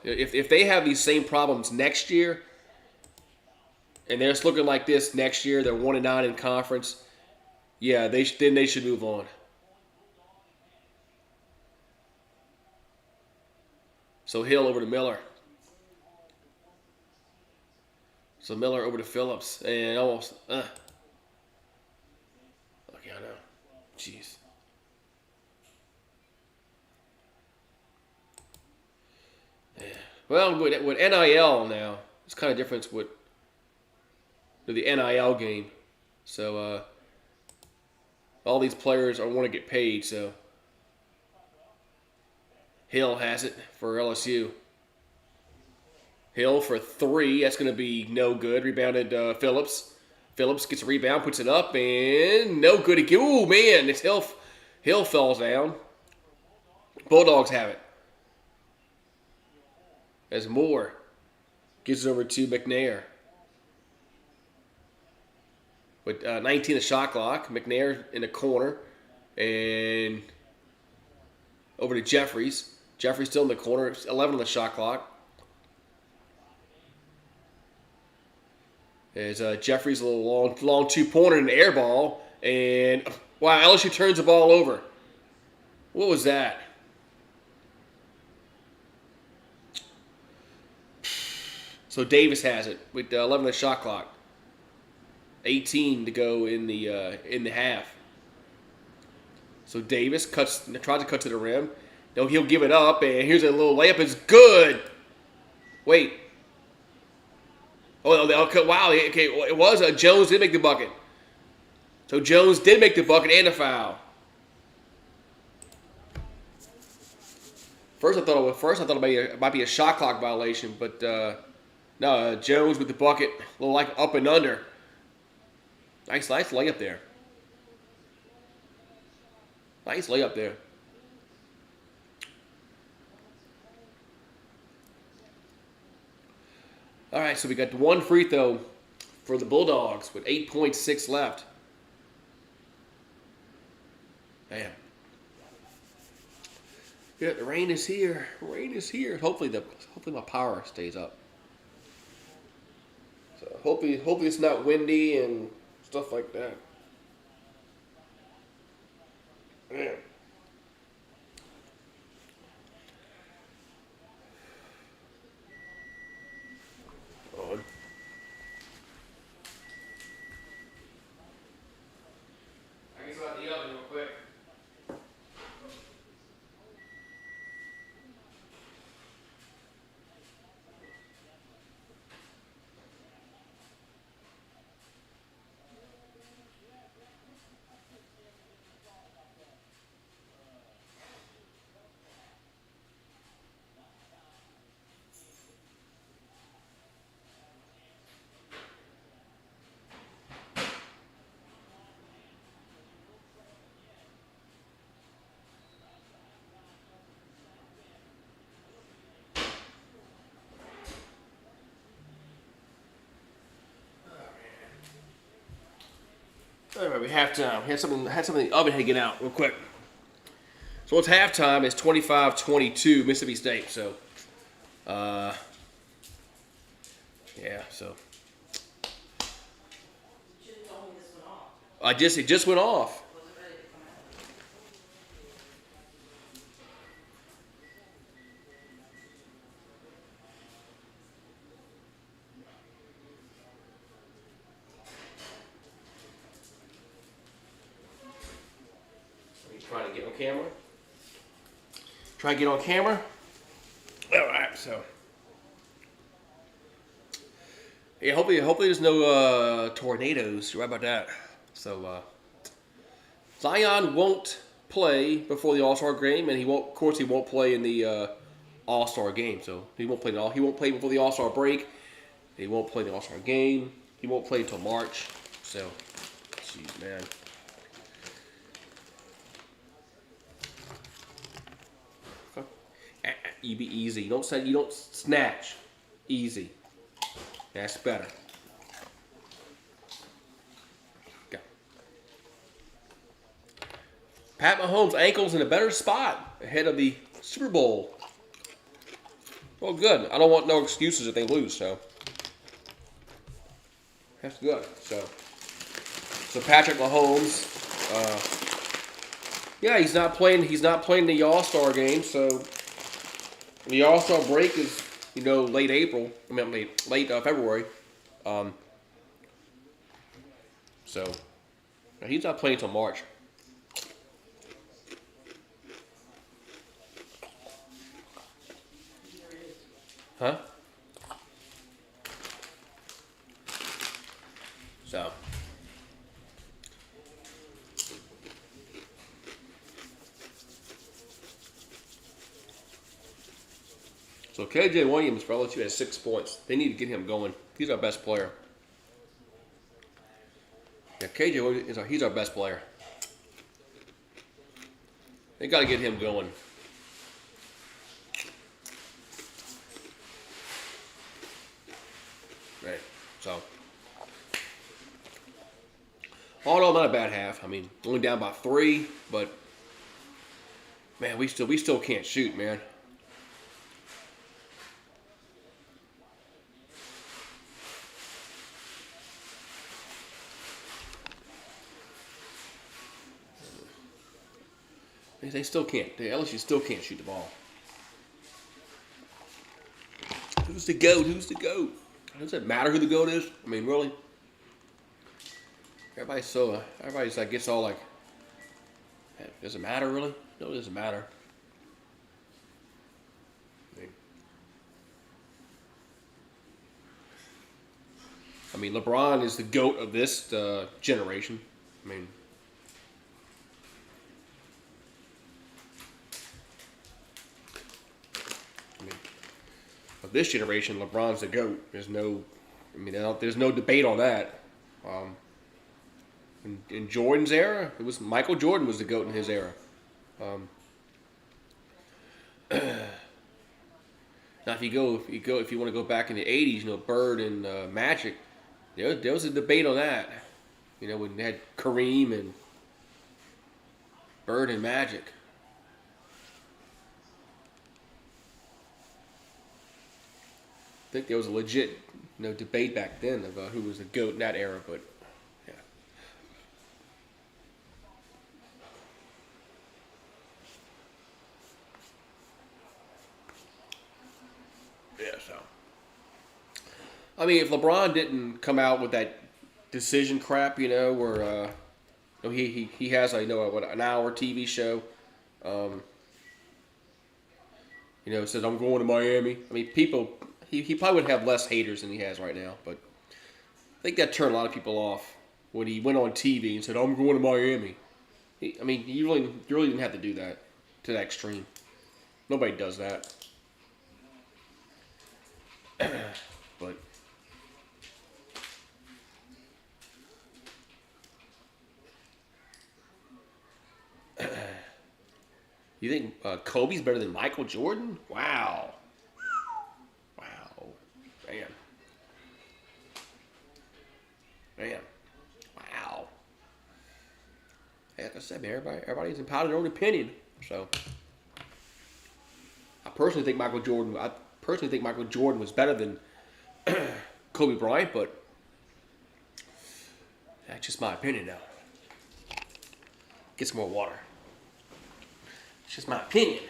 if they have these same problems next year, and they're just looking like this next year, they're 1-9 in conference, yeah, then they should move on. So Hill over to Miller. So Miller over to Phillips. And almost, Okay, I know. Jeez. Yeah. Well, with NIL now, it's kind of different with the NIL game. So all these players want to get paid, so Hill has it for LSU. Hill for 3. That's going to be no good. Rebounded Phillips. Phillips gets a rebound, puts it up, and no good again. Ooh, man, it's Hill. Hill falls down. Bulldogs have it. As Moore gives it over to McNair. With 19 the shot clock. McNair in the corner. And over to Jeffries. Jeffries still in the corner. 11 on the shot clock. As Jeffries a little long two-pointer in the air ball. And, wow, LSU turns the ball over. What was that? So Davis has it with 11 on the shot clock. 18 to go in the half. So Davis tries to cut to the rim. No, he'll give it up, and here's a little layup. It's good. Wait. Oh, wow. Okay, it was Jones did make the bucket. So Jones did make the bucket and a foul. First I thought it might be a shot clock violation, but no, Jones with the bucket, a little like up and under. Nice layup there. Nice layup there. All right, so we got one free throw for the Bulldogs with 8.6 left. Man. Yeah, the rain is here. Rain is here. Hopefully my power stays up. So hopefully it's not windy and stuff like that. Man. On. I guess about the oven real quick. All right, we halftime. Had something in the oven had to get out real quick. So it's halftime. It's 25-22 Mississippi State. So, yeah. So it just went off. Trying to get on camera. Try to get on camera. All right, so yeah, hopefully there's no tornadoes. You're right about that. So Zion won't play before the All-Star game, and he won't play in the All-Star game. So he won't play He won't play before the All-Star break. He won't play the All-Star game. He won't play until March. So, jeez, man. You be easy. You don't snatch. Easy. That's better. Go. Pat Mahomes' ankle's in a better spot ahead of the Super Bowl. Well, good. I don't want no excuses if they lose, so that's good. So Patrick Mahomes, yeah, he's not playing the All-Star game, so the All-Star break is, late April. I mean, late February. So he's not playing until March. Huh? So. So KJ Williams for LSU has 6 points. They need to get him going. He's our best player. Yeah, KJ Williams, he's our best player. They got to get him going. Right. So, all in all, not a bad half. I mean, only down by 3, but man, we still can't shoot, man. They still can't. The LSU still can't shoot the ball. Who's the GOAT? Who's the GOAT? Does it matter who the GOAT is? I mean, really? Everybody's like, gets all like, does it matter really? No, it doesn't matter. I mean, LeBron is the GOAT of this generation. I mean, of this generation, LeBron's the GOAT. There's no debate on that. In Jordan's era, it was Michael Jordan was the GOAT in his era. Now, if you want to go back in the '80s, Bird and Magic, there was a debate on that. When they had Kareem and Bird and Magic. think there was a legit, debate back then of who was the GOAT in that era, but yeah. Yeah, so. I mean, if LeBron didn't come out with that decision crap, where he has an hour TV show, says I'm going to Miami. I mean, he probably would have less haters than he has right now, but I think that turned a lot of people off when he went on TV and said I'm going to Miami. You really didn't have to do that to that extreme. Nobody does that. But you think Kobe's better than Michael Jordan? Wow. Wow. Man. Wow. Like I said, man, everybody's entitled to their own opinion. So I personally think Michael Jordan was better than Kobe Bryant, but that's just my opinion now. Get some more water. It's just my opinion.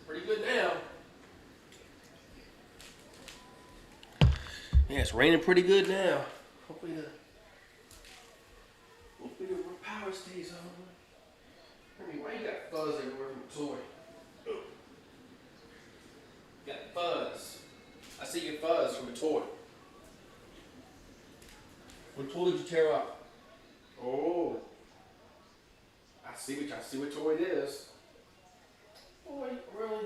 Pretty good now. Yeah, it's raining pretty good now. Hopefully the power stays on. I mean, why you got fuzz everywhere from the toy? You got fuzz. I see your fuzz from a toy. What toy did you tear up? Oh, I see what toy it is. Boy, really?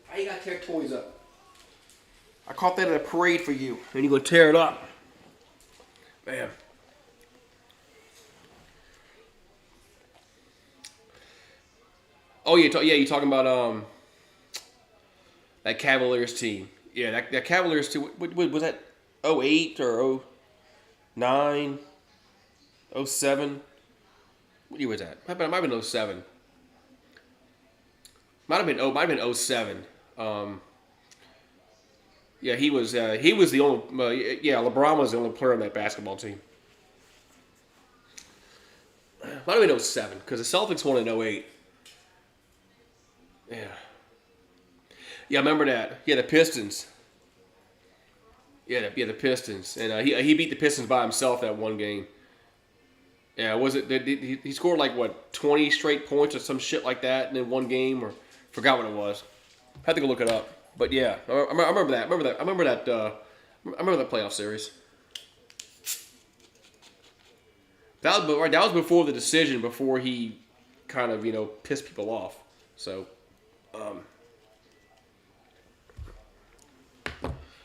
Why you gotta tear toys up? I caught that at a parade for you, and you gonna tear it up. Man. Oh yeah, you talking about that Cavaliers team? Yeah, that Cavaliers team. What was that? 08 or 09, 07? What year was that? It might have been 07. Might have been 07. Yeah, he was the only. LeBron was the only player on that basketball team. Might have been 07 because the Celtics won in 08. Yeah. Yeah, I remember that. Yeah, the Pistons. Yeah, the Pistons, and he beat the Pistons by himself that one game. Yeah, was it? He scored like 20 straight points or some shit like that in one game, or forgot what it was. I had to go look it up. But yeah, I remember that. I remember that playoff series. That was before the decision, before he kind of pissed people off. So,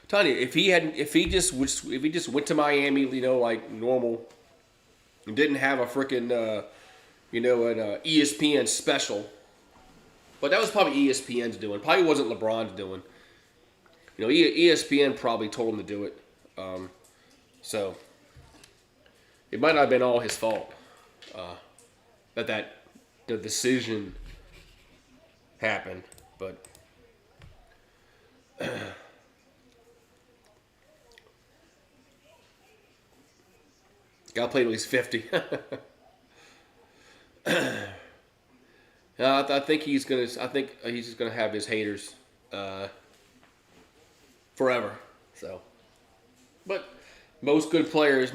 telling you, if he just went to Miami, like normal, and didn't have a freaking an ESPN special. But that was probably ESPN's doing. Probably wasn't LeBron's doing. ESPN probably told him to do it. So it might not have been all his fault that the decision happened. But gotta play till he's 50. I think he's just gonna have his haters forever. So, but Most good players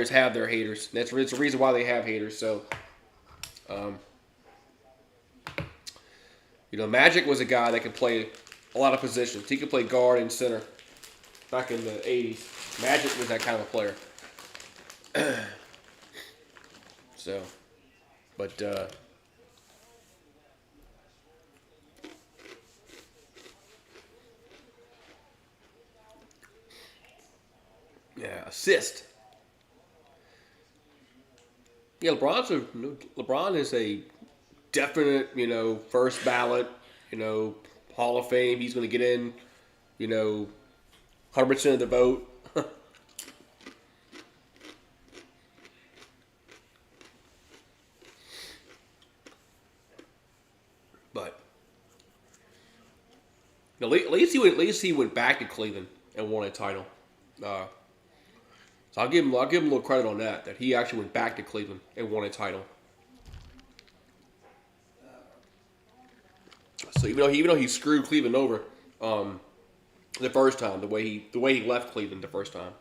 have their haters. It's the reason why they have haters. So, um, Magic was a guy that could play a lot of positions. He could play guard and center back in the '80s. Magic was that kind of a player. So, but yeah, assist. Yeah, LeBron is a definite, first ballot, Hall of Fame. He's going to get in, 100% of the vote. But at least he went back to Cleveland and won a title. So I'll give him a little credit on that. That he actually went back to Cleveland and won a title. So even though he screwed Cleveland over the first time, the way he left Cleveland the first time,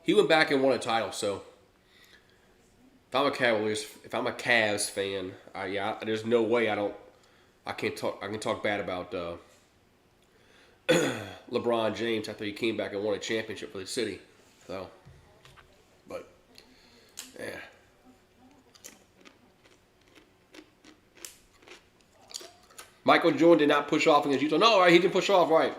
he went back and won a title. So if I'm a Cavs fan, there's no way I can talk bad about LeBron James after he came back and won a championship for the city. So, but yeah. Michael Jordan did not push off against Utah. No, right, he didn't push off, right?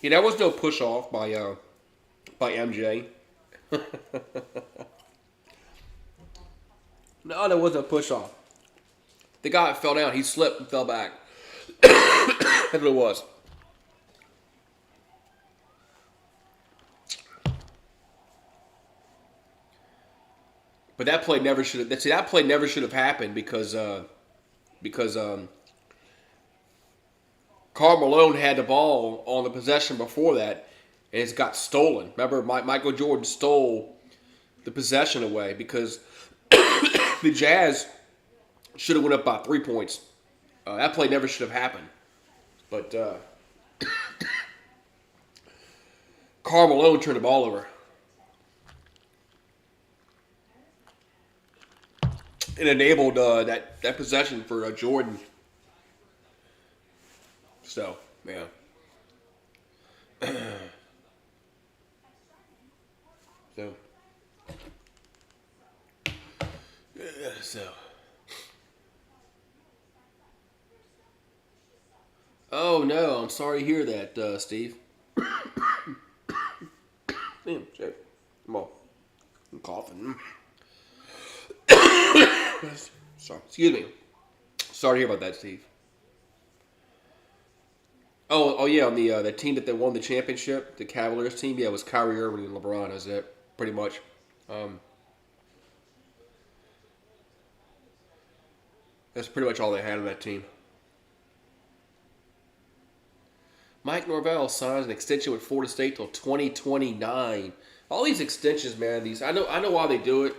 Yeah, there was no push off by MJ. No, there wasn't a push off. The guy fell down. He slipped and fell back. That's what it was. But that play never should have. That play never should have happened because Karl Malone had the ball on the possession before that, and it got stolen. Remember, Michael Jordan stole the possession away because the Jazz should have went up by 3 points. That play never should have happened. But Karl Malone turned the ball over. It enabled that possession for Jordan. So, yeah. So. Yeah, so. Oh, no. I'm sorry to hear that, Steve. Damn, shit. Come on. I'm coughing. Sorry. Excuse me. Sorry to hear about that, Steve. Oh yeah, on the team that won the championship, the Cavaliers team, yeah, it was Kyrie Irving and LeBron. That's it, pretty much. That's pretty much all they had on that team. Mike Norvell signs an extension with Florida State till 2029. All these extensions, man. I know why they do it.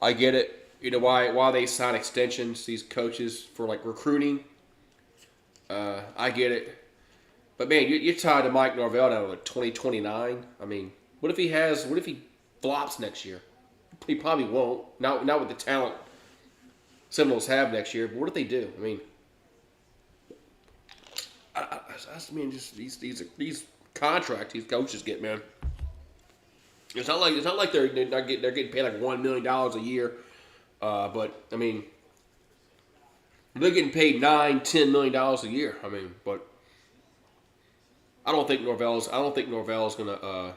I get it. Why they sign extensions. These coaches for like recruiting. I get it. But man, you're tied to Mike Norvell down to 2029. I mean, what if he flops next year? He probably won't. Not with the talent Seminoles have next year. But what if they do? I mean, just these contracts these coaches get, man. It's not like they're getting paid like $1 million a year. But I mean, they're getting paid $9-10 million a year. I mean, but I don't think Norvell's gonna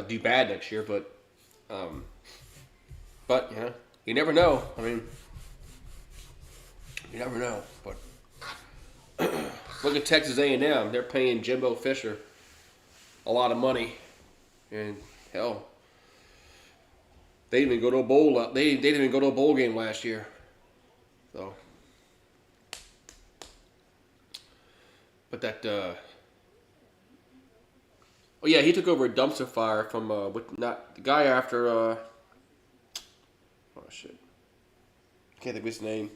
do bad next year. But yeah, you never know. I mean, you never know. But look at Texas A&M. They're paying Jimbo Fisher a lot of money, and hell, they didn't even go to a bowl. They didn't even go to a bowl game last year. So, but that. Oh yeah, he took over a dumpster fire from not the guy after. Oh shit, can't think of his name.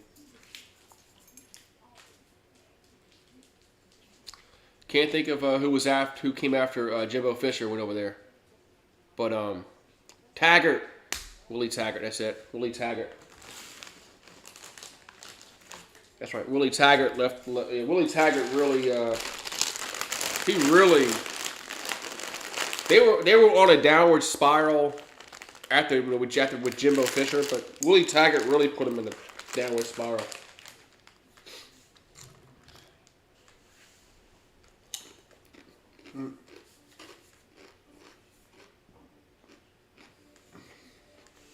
Can't think of who came after Jimbo Fisher went over there. But Taggart, Willie Taggart. That's it, Willie Taggart. That's right, Willie Taggart left. Willie Taggart really, he really. They were on a downward spiral with Jimbo Fisher, but Willie Taggart really put him in the downward spiral.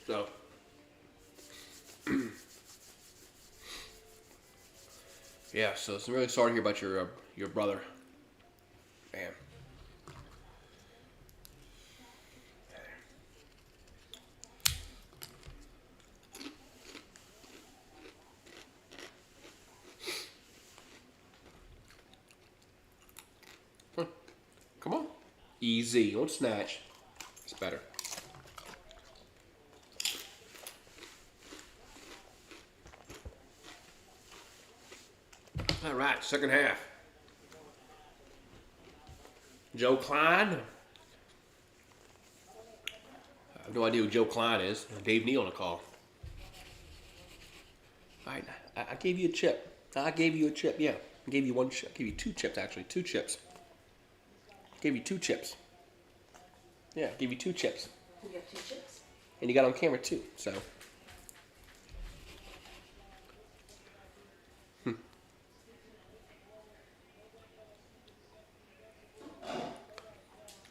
So, yeah. So I'm really sorry to hear about your brother. Man. Come on. Easy. Don't snatch. It's better. All right, second half. Joe Klein. I have no idea who Joe Klein is. Dave Neal on the call. All right, I gave you a chip. I gave you a chip, yeah. I gave you one chip. I gave you 2 chips, actually. 2 chips. I gave you 2 chips. Yeah, I gave you 2 chips. You got 2 chips? And you got on camera, too, so.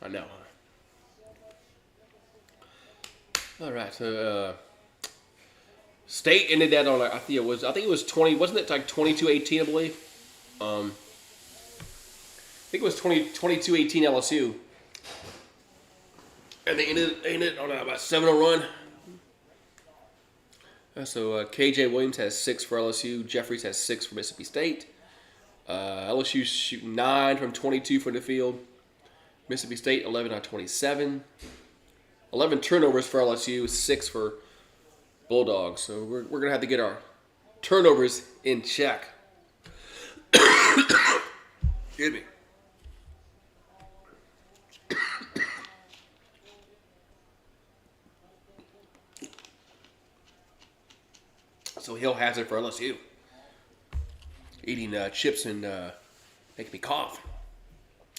I know. All right, so State ended that on I think it was 20. Wasn't it like 22-18, I believe? I think it was 22-18 LSU, and they ended on about 7-0 run. So KJ Williams has 6 for LSU. Jeffries has 6 for Mississippi State. LSU shooting 9 from 22 from the field. Mississippi State 11 on 27. 11 turnovers for LSU, 6 for Bulldogs. So we're gonna have to get our turnovers in check. Excuse me. So Hill has it for LSU. Eating chips and making me cough.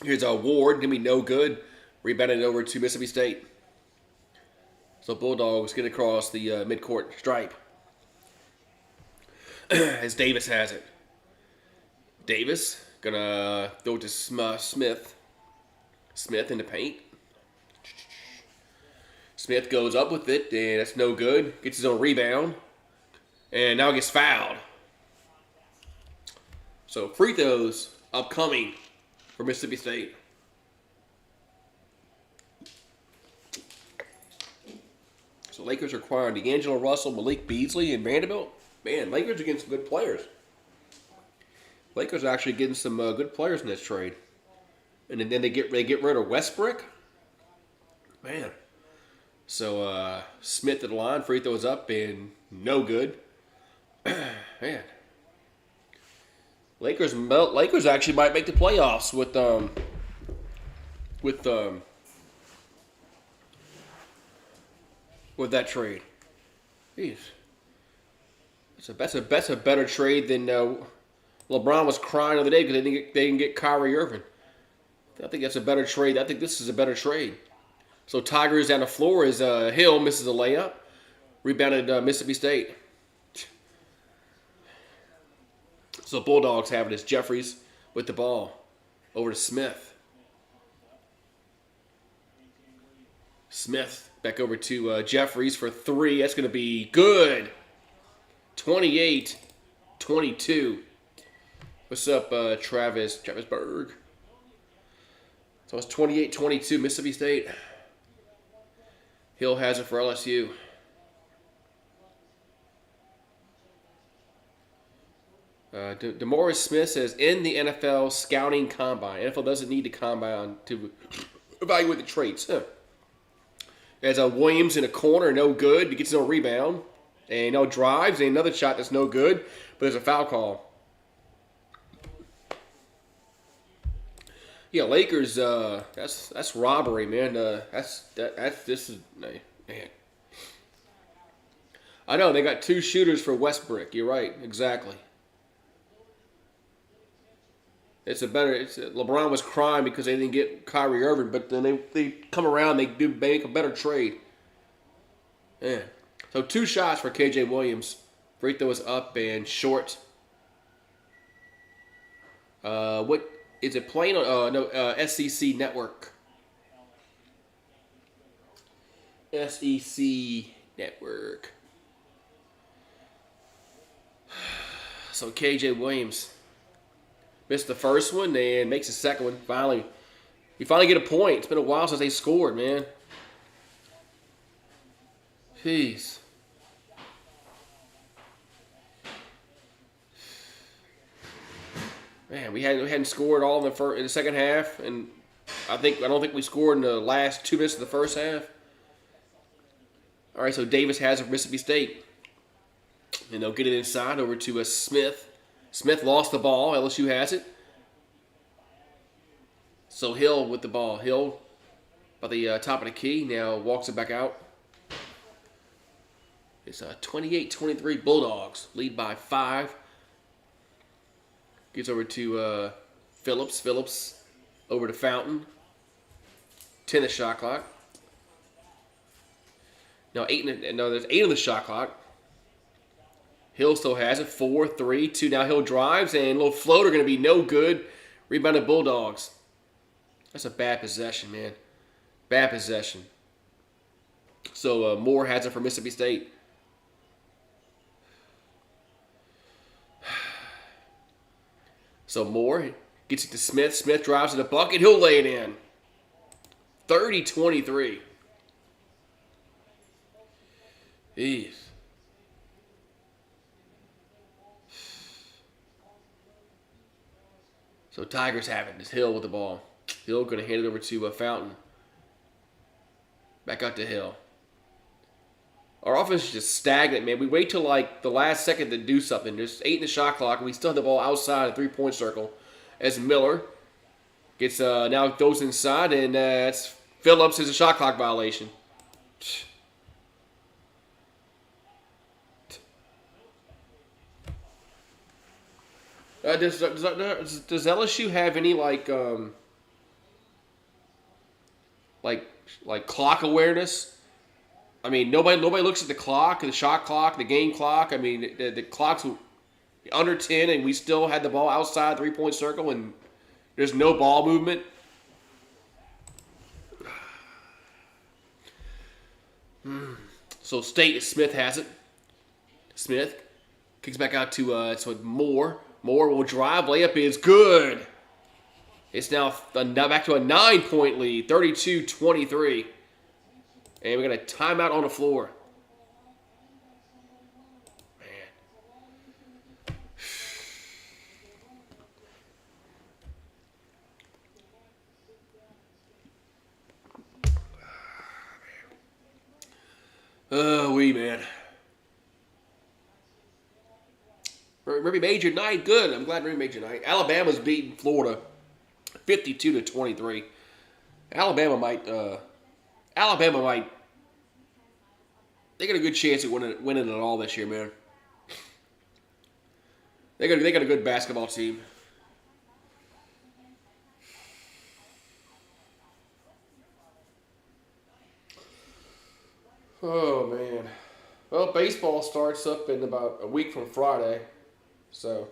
Here's Ward, gonna be no good. Rebounded over to Mississippi State. So Bulldogs get across the midcourt stripe. As Davis has it. Davis gonna throw it to Smith. Smith in the paint. Smith goes up with it, and that's no good. Gets his own rebound. And now gets fouled. So free throws upcoming for Mississippi State. So Lakers are acquiring D'Angelo Russell, Malik Beasley, and Vanderbilt. Man, Lakers are getting some good players. Lakers are actually getting some good players in this trade. And then they get rid of Westbrook. Man. So Smith at the line, free throws up, and no good. Man. Lakers actually might make the playoffs with that trade. Jeez. That's a better trade than LeBron was crying the other day because they didn't get Kyrie Irving. I think that's a better trade. I think this is a better trade. So Tigers down the floor is Hill misses a layup. Rebounded Mississippi State. So Bulldogs have it as Jeffries with the ball. Over to Smith. Smith back over to Jeffries for 3. That's going to be good. 28-22. What's up, Travis Berg? So it's 28-22 Mississippi State. Hill has it for LSU. DeMaurice Smith says, in the NFL scouting combine. NFL doesn't need the combine to evaluate the traits. There's Williams in a corner, no good. He gets no rebound. And no drives. And another shot that's no good. But there's a foul call. Yeah, Lakers. That's robbery, man. This is man. I know they got 2 shooters for Westbrook. You're right, exactly. LeBron was crying because they didn't get Kyrie Irving, but then they come around, they do make a better trade. Yeah. So 2 shots for KJ Williams. Free throw is up and short. What is it playing on? No, SEC Network. SEC Network. So KJ Williams missed the first one and makes the second one. Finally, you finally get a point. It's been a while since they scored, man. Jeez. Man, we hadn't scored all in the second half, and I don't think we scored in the last 2 minutes of the first half. All right, so Davis has it for Mississippi State, and they'll get it inside over to Smith. Smith lost the ball. LSU has it. So Hill with the ball. Hill by the top of the key now walks it back out. It's 28-23 Bulldogs lead by 5. Gets over to Phillips. Phillips over to Fountain. 10 the shot clock. Now there's 8 on the shot clock. Hill still has it. 4, 3, 2. Now Hill drives and a little floater going to be no good. Rebounded Bulldogs. That's a bad possession, man. Bad possession. So Moore has it for Mississippi State. So Moore gets it to Smith. Smith drives to the bucket. He'll lay it in. 30-23. Jeez. So Tigers have it. It's Hill with the ball. Hill going to hand it over to Fountain. Back out to Hill. Our offense is just stagnant, man. We wait till like the last second to do something. There's 8 in the shot clock, and we still have the ball outside the 3-point circle. As Miller gets now goes inside, and it's Phillips is a shot clock violation. Does LSU have any like clock awareness? I mean, nobody looks at the clock, the shot clock, the game clock. I mean, the clock's under 10, and we still had the ball outside 3-point circle, and there's no ball movement. So State Smith has it. Smith kicks back out to Moore. Moore will drive. Layup is good. It's now back to a 9-point lead, 32-23. And we got a timeout on the floor. Man. Murray made your night. Good. I'm glad Murray made your night. Alabama's beating Florida 52-23. Alabama might. They got a good chance at winning it all this year, man. They got a good basketball team. Oh, man. Well, baseball starts up in about a week from Friday. So,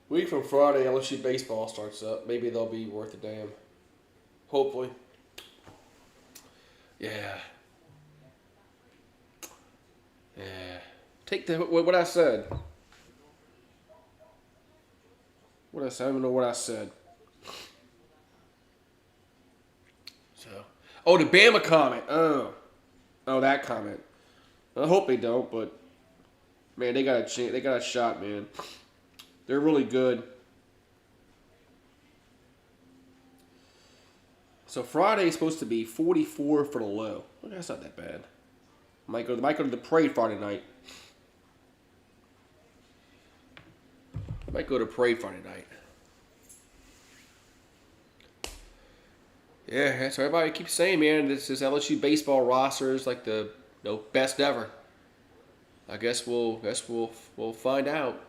week from Friday, LSU baseball starts up. Maybe they'll be worth a damn. Hopefully. Yeah. Take what I said. I don't even know what I said. Oh, the Bama comment. Oh, that comment. I hope they don't, but man, they got a chance. They got a shot, man. They're really good. So Friday is supposed to be 44 for the low. Okay, that's not that bad. Might go to the parade Friday night. Might go to parade Friday night. Yeah, that's what everybody keeps saying, man. This LSU baseball roster is like the best ever. I guess we'll find out.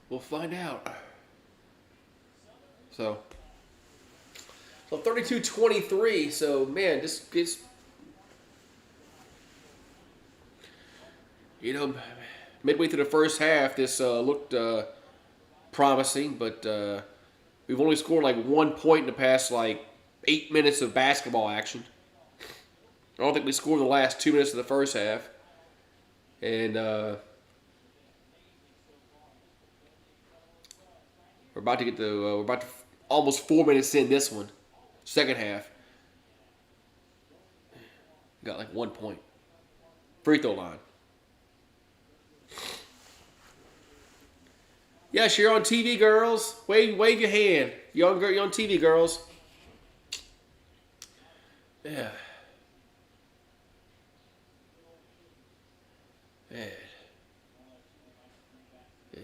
We'll find out. So 32-23. So man, this gets midway through the first half, this looked promising, but we've only scored like 1 point in the past like 8 minutes of basketball action. I don't think we scored in the last 2 minutes of the first half, and we're about to almost 4 minutes in this one, second half. Got like 1 point. Free throw line. Yes, you're on TV, girls. Wave your hand. You're on TV, girls. Yeah. Man. Yeah.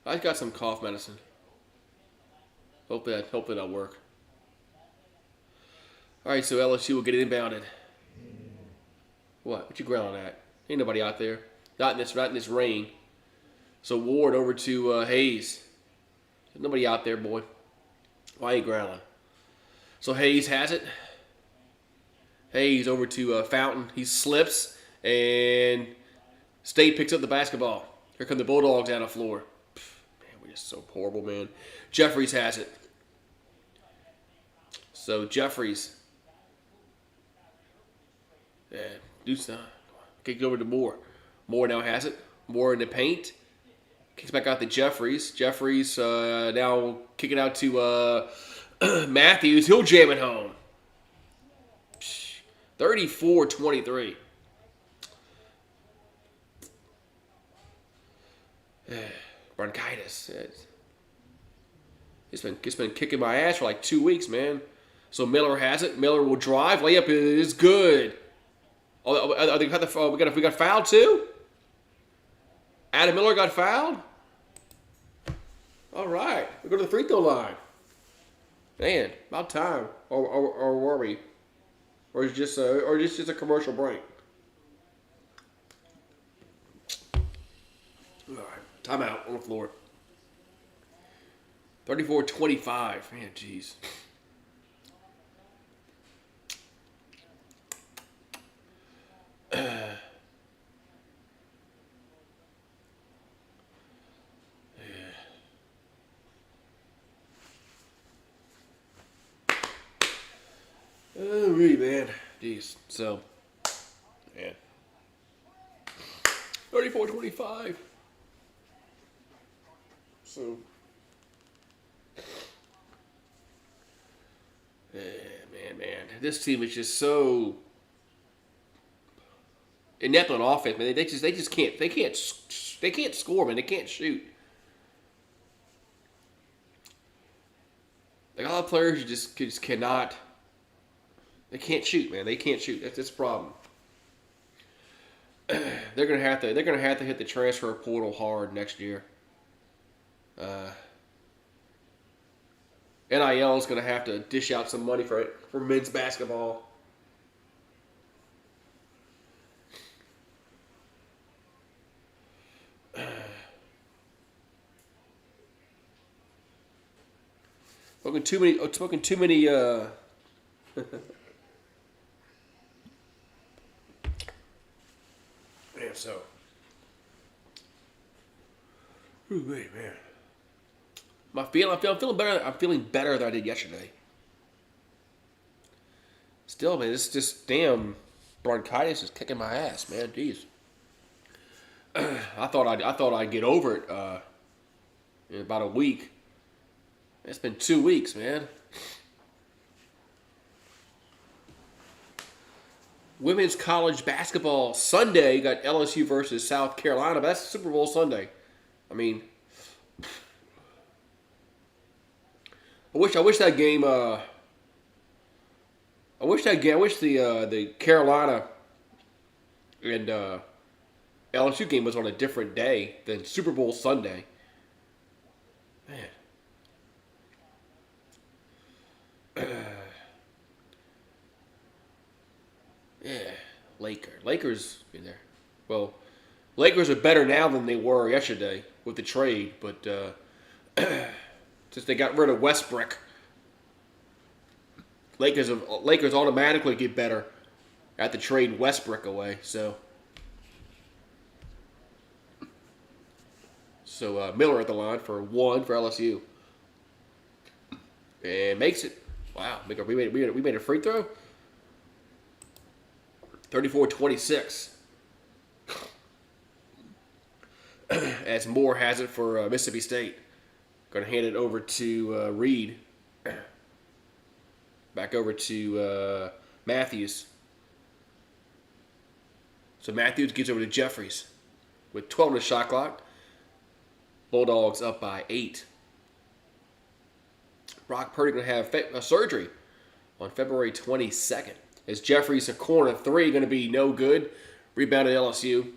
I got some cough medicine. Hopefully that'll work. All right, so LSU will get it inbounded. What you growling at? Ain't nobody out there. Not in this rain. So Ward over to Hayes. There's nobody out there, boy. Why are you growling? So Hayes has it. Hayes over to Fountain. He slips, and State picks up the basketball. Here come the Bulldogs down the floor. Man, we're just so horrible, man. Jeffries has it. So Jeffries. Yeah, do something. Kick it over to Moore. Moore now has it. Moore in the paint. Kicks back out to Jeffries. Jeffries now kicking out to Matthews. He'll jam it home. 34-23. Bronchitis. It's been kicking my ass for like 2 weeks, man. So Miller has it. Miller will drive. Layup is good. Oh, we got fouled too? Adam Miller got fouled? All right. We go to the free throw line. Man, about time. Or were we? Or is just a commercial break? All right. Timeout on the floor. 34-25. Man, jeez. Oh, really, man. Jeez. So, man. 34-25. So, man. This team is just so inept on offense, man. They just can't score, man. They can't shoot. Like, a lot of players just cannot. They can't shoot, man. They can't shoot. That's the problem. They're gonna have to hit the transfer portal hard next year. NIL is gonna have to dish out some money for men's basketball. Spoken too many. Man, so. Ooh, man. I'm feeling better. I'm feeling better than I did yesterday. Still, man, this just damn bronchitis is kicking my ass, man. Jeez. I thought I'd get over it in about a week. It's been 2 weeks, man. Women's college basketball Sunday. You got LSU versus South Carolina. But that's Super Bowl Sunday. I mean, I wish that game. I wish the Carolina and LSU game was on a different day than Super Bowl Sunday. Man. Yeah, Lakers in there. Well, Lakers are better now than they were yesterday with the trade, but since they got rid of Westbrook, Lakers automatically get better at the trade Westbrook away. So Miller at the line for 1 for LSU, and makes it. Wow, we made a free throw. 34-26. As Moore has it for Mississippi State. Going to hand it over to Reed. Back over to Matthews. So Matthews gives over to Jeffries with 12 on the shot clock. Bulldogs up by 8. Brock Purdy going to have a surgery on February 22nd. As Jeffries, a corner 3, going to be no good. Rebounded LSU.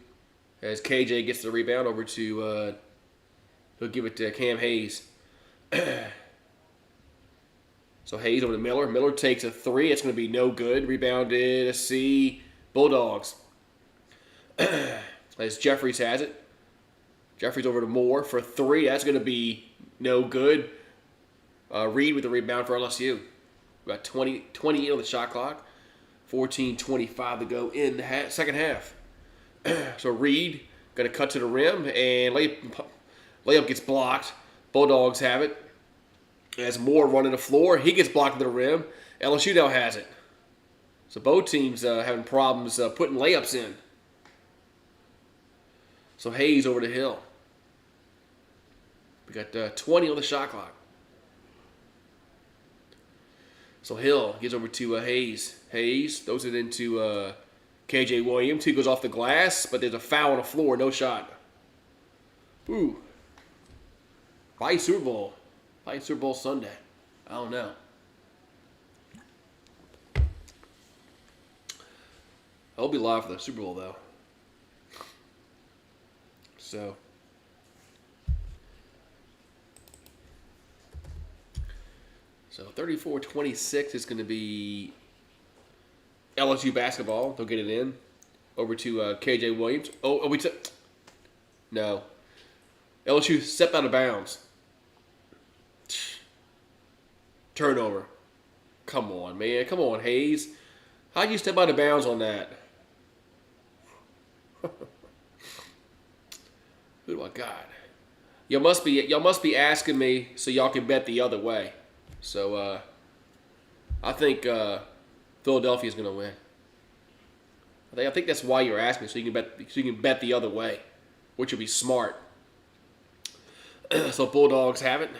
As KJ gets the rebound over to, he'll give it to Cam Hayes. So Hayes over to Miller. Miller takes a 3. It's going to be no good. Rebounded, a C. Bulldogs. As Jeffries has it. Jeffries over to Moore for 3. That's going to be no good. Reed with the rebound for LSU. We got 28 on the shot clock. 14:25 to go in the second half. So Reed going to cut to the rim, and layup gets blocked. Bulldogs have it. As Moore running the floor, he gets blocked to the rim. LSU now has it. So both teams having problems putting layups in. So Hayes over to Hill. We got 20 on the shot clock. So Hill gives over to Hayes. Hayes throws it into KJ Williams. He goes off the glass, but there's a foul on the floor. No shot. Ooh. Probably Super Bowl. Probably Super Bowl Sunday. I don't know. I'll be live for the Super Bowl, though. So 34-26 is going to be LSU basketball. They'll get it in. Over to KJ Williams. No. LSU stepped out of bounds. Turnover. Come on, man. Come on, Hayes. How'd you step out of bounds on that? Who do I got? Y'all must be asking me so y'all can bet the other way. So I think Philadelphia's gonna win. I think that's why you're asking, so you can bet the other way, which would be smart. So Bulldogs have it.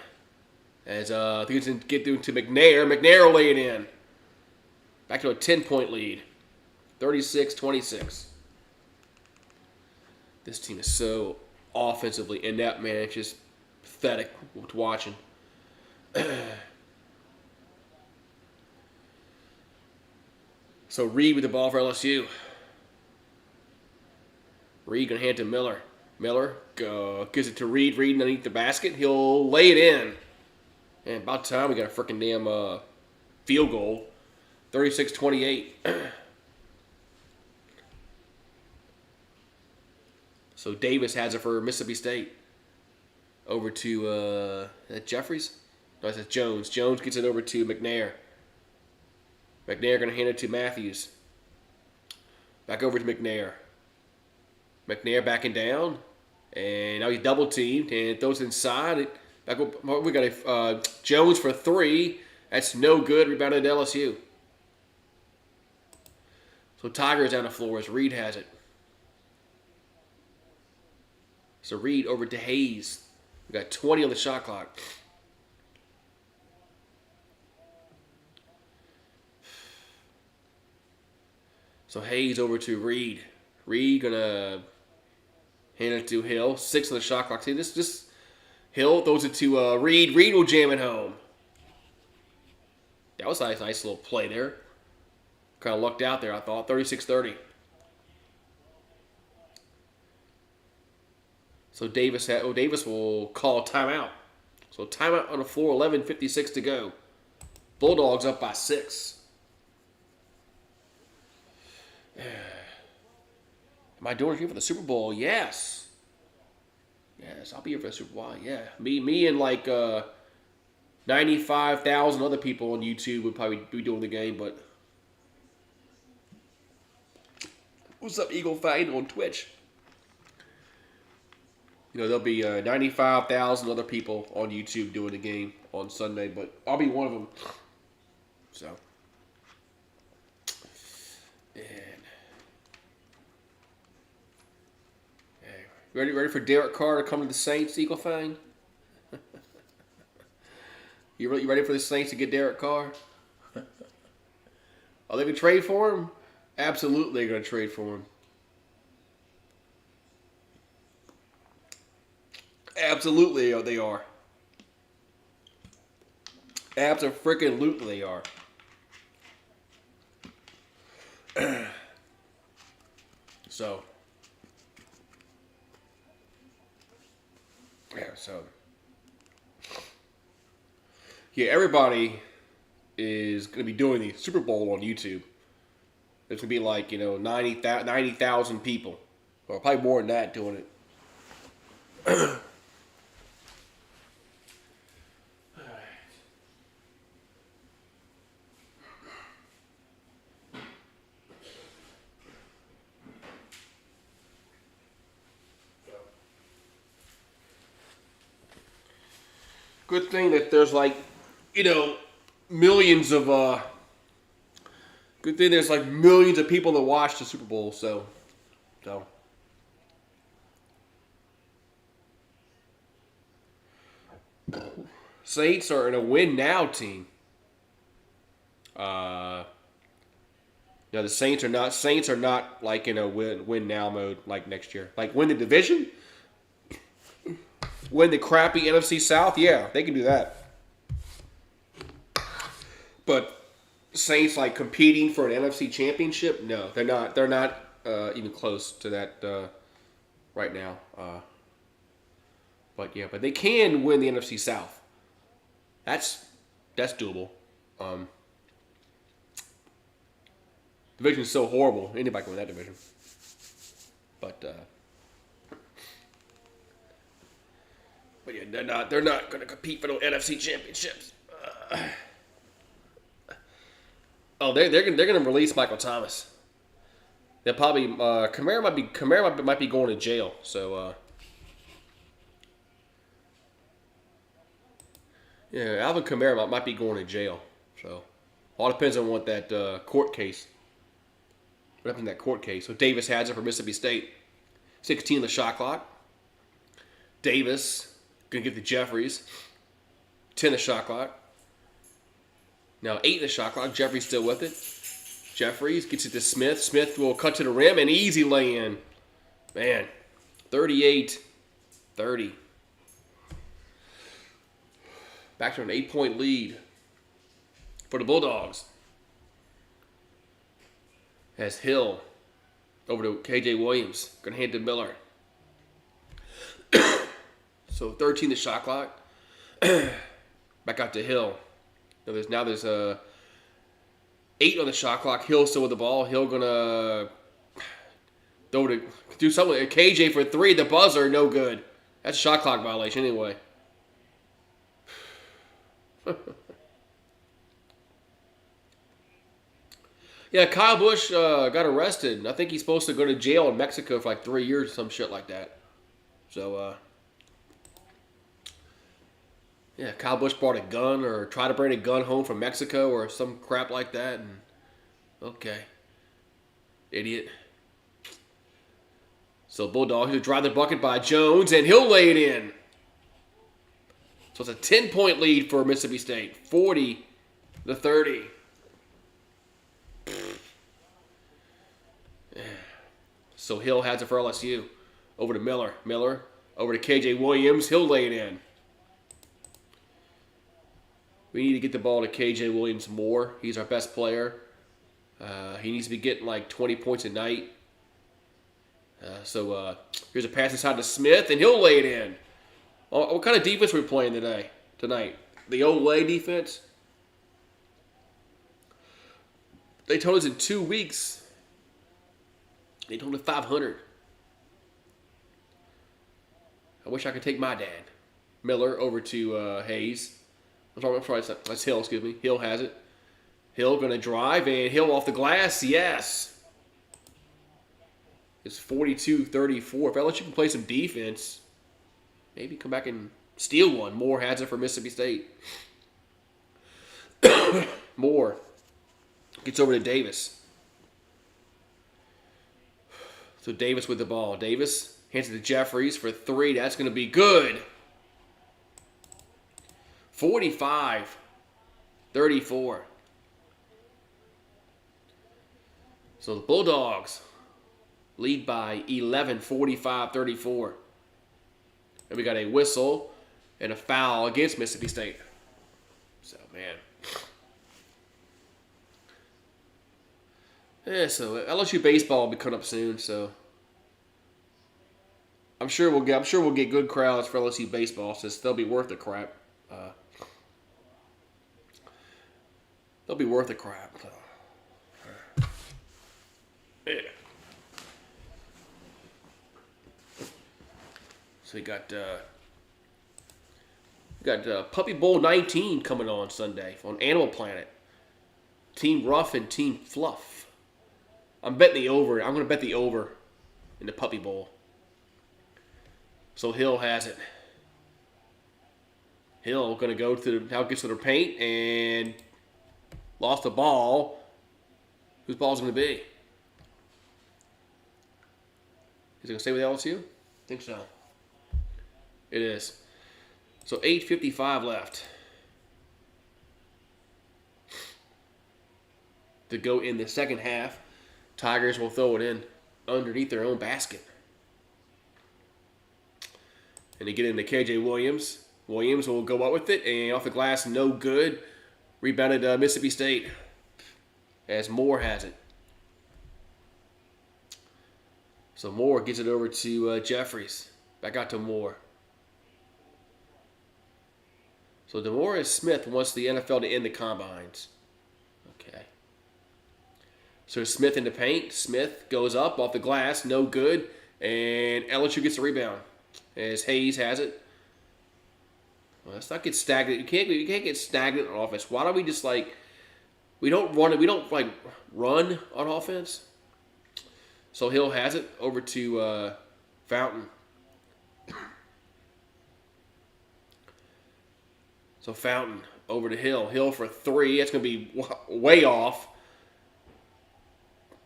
As I think it's going to get through to McNair. McNair will lay it in. Back to a 10-point lead. 36-26. This team is so offensively inept, man. It's just pathetic watching. So Reed with the ball for LSU. Reed going to hand it to Miller. Miller gives it to Reed. Reed underneath the basket. He'll lay it in. And about time we got a freaking damn field goal. 36-28. So Davis has it for Mississippi State. Over to is that Jeffries? No, it's Jones. Jones gets it over to McNair. McNair going to hand it to Matthews. Back over to McNair. McNair backing down. And now he's double teamed and throws it inside. We got a Jones for 3. That's no good. Rebounded to LSU. So Tigers down the floor as Reed has it. So Reed over to Hayes. We got 20 on the shot clock. So Hayes over to Reed. Reed gonna hand it to Hill. 6 on the shot clock. See, this Hill throws it to Reed. Reed will jam it home. That was a nice little play there. Kind of lucked out there, I thought. 36-30. So Davis will call a timeout. So timeout on the floor, 11:56 to go. Bulldogs up by 6. Am I doing it here for the Super Bowl? Yes. Yes, I'll be here for the Super Bowl. Yeah. Me and like 95,000 other people on YouTube would probably be doing the game, but what's up, Eagle Fight on Twitch? You know, there'll be 95,000 other people on YouTube doing the game on Sunday, but I'll be one of them. So, and hey, ready for Derek Carr to come to the Saints, Eagle Fang? You ready for the Saints to get Derek Carr? Are they gonna trade for him? Absolutely, they're gonna trade for him. Absolutely, they are. Abso-freaking-lutely, they are. So, yeah, everybody is going to be doing the Super Bowl on YouTube. There's going to be like, 90,000 people, or probably more than that, doing it. Good thing that there's like, millions of good thing there's like millions of people that watch the Super Bowl, so Saints are in a win now team. No, the Saints are not like in a win now mode like next year. Like win the division? Win the crappy NFC South? Yeah, they can do that. But Saints like competing for an NFC championship? No, they're not. They're not even close to that right now. But they can win the NFC South. That's doable. Division's so horrible. Anybody can win that division. But yeah, they're not going to compete for the NFC championships. They're going to release Michael Thomas. They'll probably Kamara might be going to jail. So yeah, Alvin Kamara might be going to jail. So all depends on what that court case. What happened in that court case? So Davis has it for Mississippi State. 16 in the shot clock. Davis gonna give to Jeffries. 10 in the shot clock. Now 8 in the shot clock. Jeffries still with it. Jeffries gets it to Smith. Smith will cut to the rim and easy lay-in. Man, 38-30. Back to an 8-point lead for the Bulldogs. As Hill over to KJ Williams. Going to hand to Miller. So 13 the shot clock. Back out to Hill. Now there's 8 on the shot clock. Hill still with the ball. Hill gonna do something. KJ for 3. The buzzer, no good. That's a shot clock violation anyway. Yeah, Kyle Busch got arrested. I think he's supposed to go to jail in Mexico for like 3 years or some shit like that. So, yeah, Kyle Busch brought a gun or tried to bring a gun home from Mexico or some crap like that. And okay. Idiot. So Bulldogs will drive the bucket by Jones, and he'll lay it in. So it's a 10-point lead for Mississippi State. 40-30. So Hill has it for LSU. Over to Miller. Miller over to KJ Williams. He'll lay it in. We need to get the ball to KJ Williams more. He's our best player. He needs to be getting like 20 points a night. Here's a pass inside to Smith, and he'll lay it in. What kind of defense are we playing tonight? The Olay defense? They told us in 2 weeks. They told us 500. I wish I could take my dad. Miller over to Hayes. I'm sorry, that's Hill, excuse me. Hill has it. Hill going to drive, and Hill off the glass, yes. It's 42-34. If LSU can play some defense, maybe come back and steal one. Moore has it for Mississippi State. Moore gets over to Davis. So Davis with the ball. Davis hands it to Jeffries for 3. That's going to be good. 45-34. So the Bulldogs lead by 11, 45-34. And we got a whistle and a foul against Mississippi State. So, man. Yeah, so LSU baseball will be coming up soon, so I'm sure we'll get good crowds for LSU baseball, since they'll be worth the crap. They'll be worth the crap. Yeah. So we got Puppy Bowl 19 coming on Sunday on Animal Planet. Team Rough and Team Fluff. I'm betting the over. I'm going to bet the over in the Puppy Bowl. So Hill has it. Hill going to go to gets to the paint and lost the ball. Whose ball is going to be? Is it going to stay with LSU? I think so. It is. So 8:55 left to go in the second half. Tigers will throw it in underneath their own basket. And they get into KJ Williams. Williams will go up with it, and off the glass, no good. Rebounded Mississippi State as Moore has it. So Moore gets it over to Jeffries. Back out to Moore. So DeMaurice Smith wants the NFL to end the combines. Okay. So Smith in the paint. Smith goes up off the glass, no good, and LSU gets the rebound as Hayes has it. Well, let's not get stagnant. You can't get stagnant on offense. Why don't we just we don't run on offense? So Hill has it over to Fountain. So Fountain over to Hill. Hill for 3. That's going to be way off.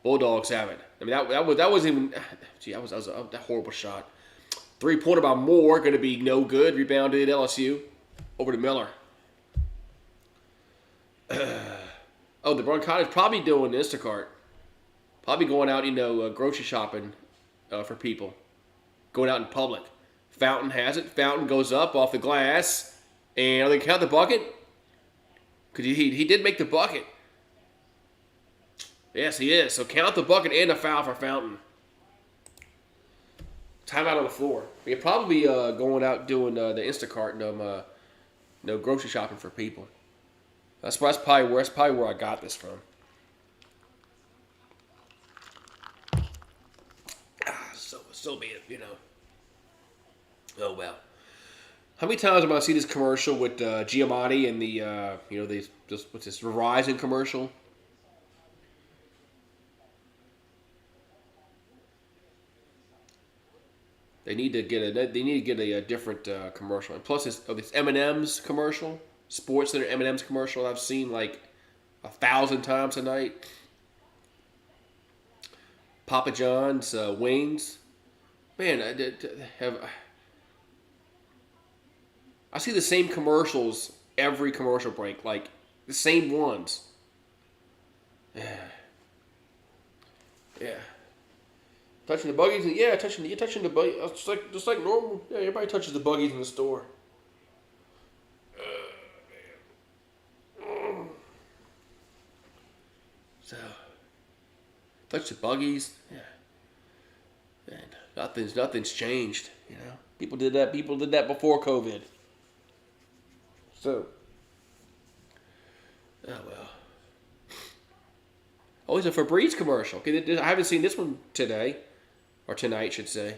Bulldogs have it. I mean, that wasn't even. Gee, that was a horrible shot. 3-pointer by Moore, going to be no good. Rebounded LSU. Over to Miller. The Bronchitis probably doing Instacart. Probably going out, grocery shopping for people. Going out in public. Fountain has it. Fountain goes up off the glass. And are they count the bucket? Because he did make the bucket. Yes, he is. So count the bucket and a foul for Fountain. Timeout on the floor. You're probably going out doing the Instacart and grocery shopping for people. That's probably where I got this from. So be it, Oh well. How many times am I see this commercial with Giamatti and the what's this Verizon commercial? They need to get a different commercial. And plus, this M&M's commercial, Sports Center M&M's commercial. I've seen 1,000 times a night. Papa John's wings. Man, I see the same commercials every commercial break, the same ones. Yeah. Touching the buggies, touching the buggies, just like normal. Yeah, everybody touches the buggies in the store. So, touch the buggies, yeah. Man. Nothing's changed. People did that. People did that before COVID. So, oh well. Oh, it's a Febreze commercial. Okay, I haven't seen this one today, or tonight, I should say.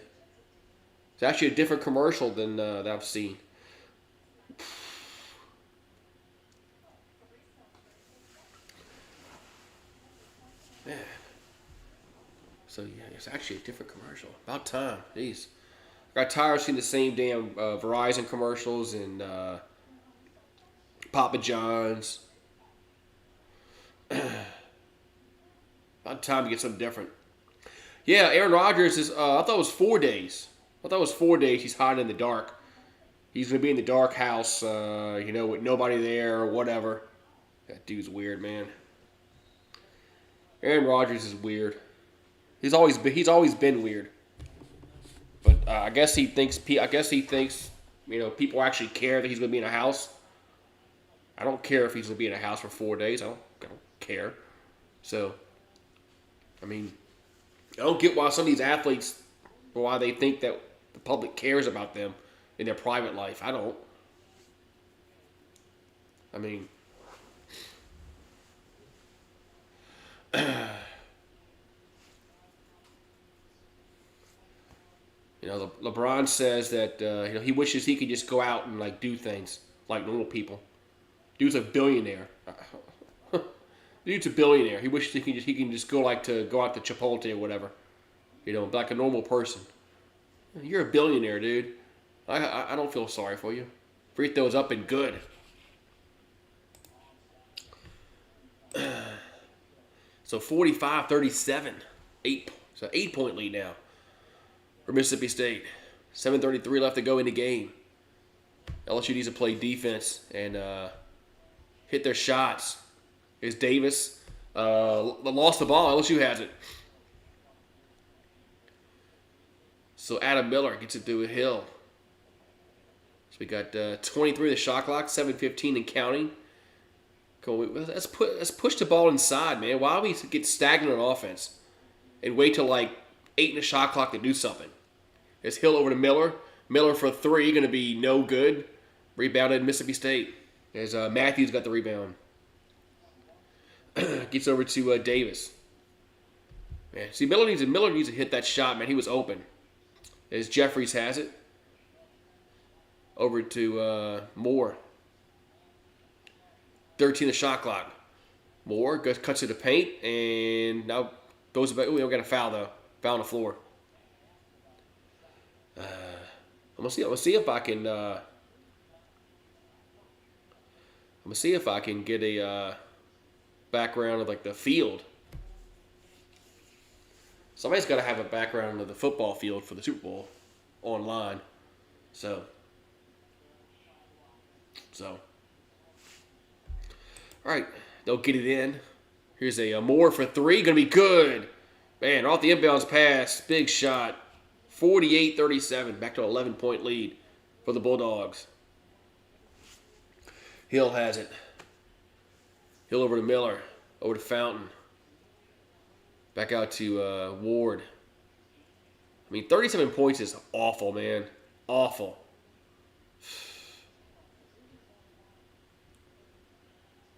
It's actually a different commercial than that I've seen. Man. So yeah, it's actually a different commercial. About time. Jeez. I got tired of seeing the same damn Verizon commercials and Papa John's. About time to get something different. Yeah, Aaron Rodgers is. I thought it was 4 days. He's hiding in the dark. He's gonna be in the dark house, with nobody there or whatever. That dude's weird, man. Aaron Rodgers is weird. He's always been weird. But I guess he thinks people actually care that he's gonna be in a house. I don't care if he's gonna be in a house for 4 days. I don't care. So, I mean, I don't get why some of these athletes, why they think that the public cares about them in their private life. I don't. I mean, LeBron says that he wishes he could just go out and do things like normal people. Dude's a billionaire. Dude's a billionaire. He wishes he can just go out to Chipotle or whatever. Like a normal person. You're a billionaire, dude. I don't feel sorry for you. Free throws up and good. So 45-37. 8-point lead now for Mississippi State. 7:33 left to go in the game. LSU needs to play defense and hit their shots. Here's Davis. Lost the ball. LSU has it. So Adam Miller gets it through a Hill. So we got 23 the shot clock, 7:15 and counting. Let's push the ball inside, man. Why do we get stagnant on offense and wait till 8 in the shot clock to do something? It's Hill over to Miller. Miller for 3, going to be no good. Rebounded Mississippi State. As Matthews got the rebound. Gets over to Davis. Man, see, Miller needs to hit that shot, man. He was open. As Jeffries has it. Over to Moore. 13 the shot clock. Moore cuts to the paint and now goes back. Oh, we don't got a foul though. Foul on the floor. I'm gonna see if I can. I'm gonna see if I can get a background of the field. Somebody's got to have a background of the football field for the Super Bowl online. So. All right, they'll get it in. Here's a Moore for 3, gonna be good. Man, off the inbounds pass, big shot. 48-37, back to an 11-point lead for the Bulldogs. Hill has it. Hill over to Miller, over to Fountain. Back out to Ward. I mean, 37 points is awful, man. Awful.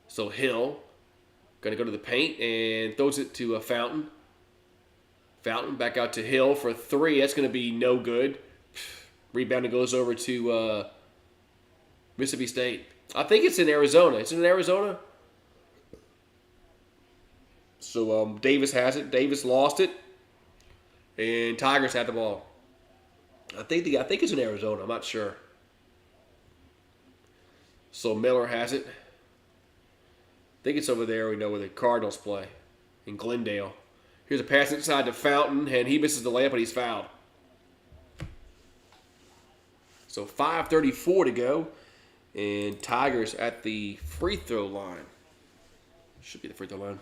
So Hill, going to go to the paint and throws it to Fountain. Fountain back out to Hill for 3. That's going to be no good. Rebound goes over to Mississippi State. I think it's in Arizona. It's in Arizona. So Davis has it. Davis lost it. And Tigers had the ball. I think it's in Arizona. I'm not sure. So Miller has it. I think it's over there. We know where the Cardinals play. In Glendale. Here's a pass inside to Fountain. And he misses the layup, but he's fouled. So 5:34 to go. And Tigers at the free throw line. Should be the free throw line.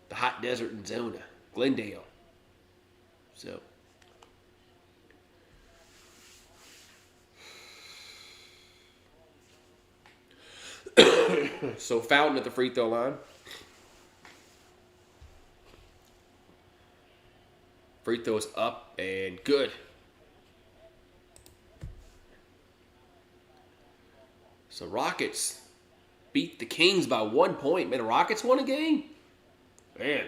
The hot desert in Zona. Glendale. So. So Fountain at the free throw line. Free throws up and good. So Rockets beat the Kings by 1 point. Man, the Rockets won a game? Man.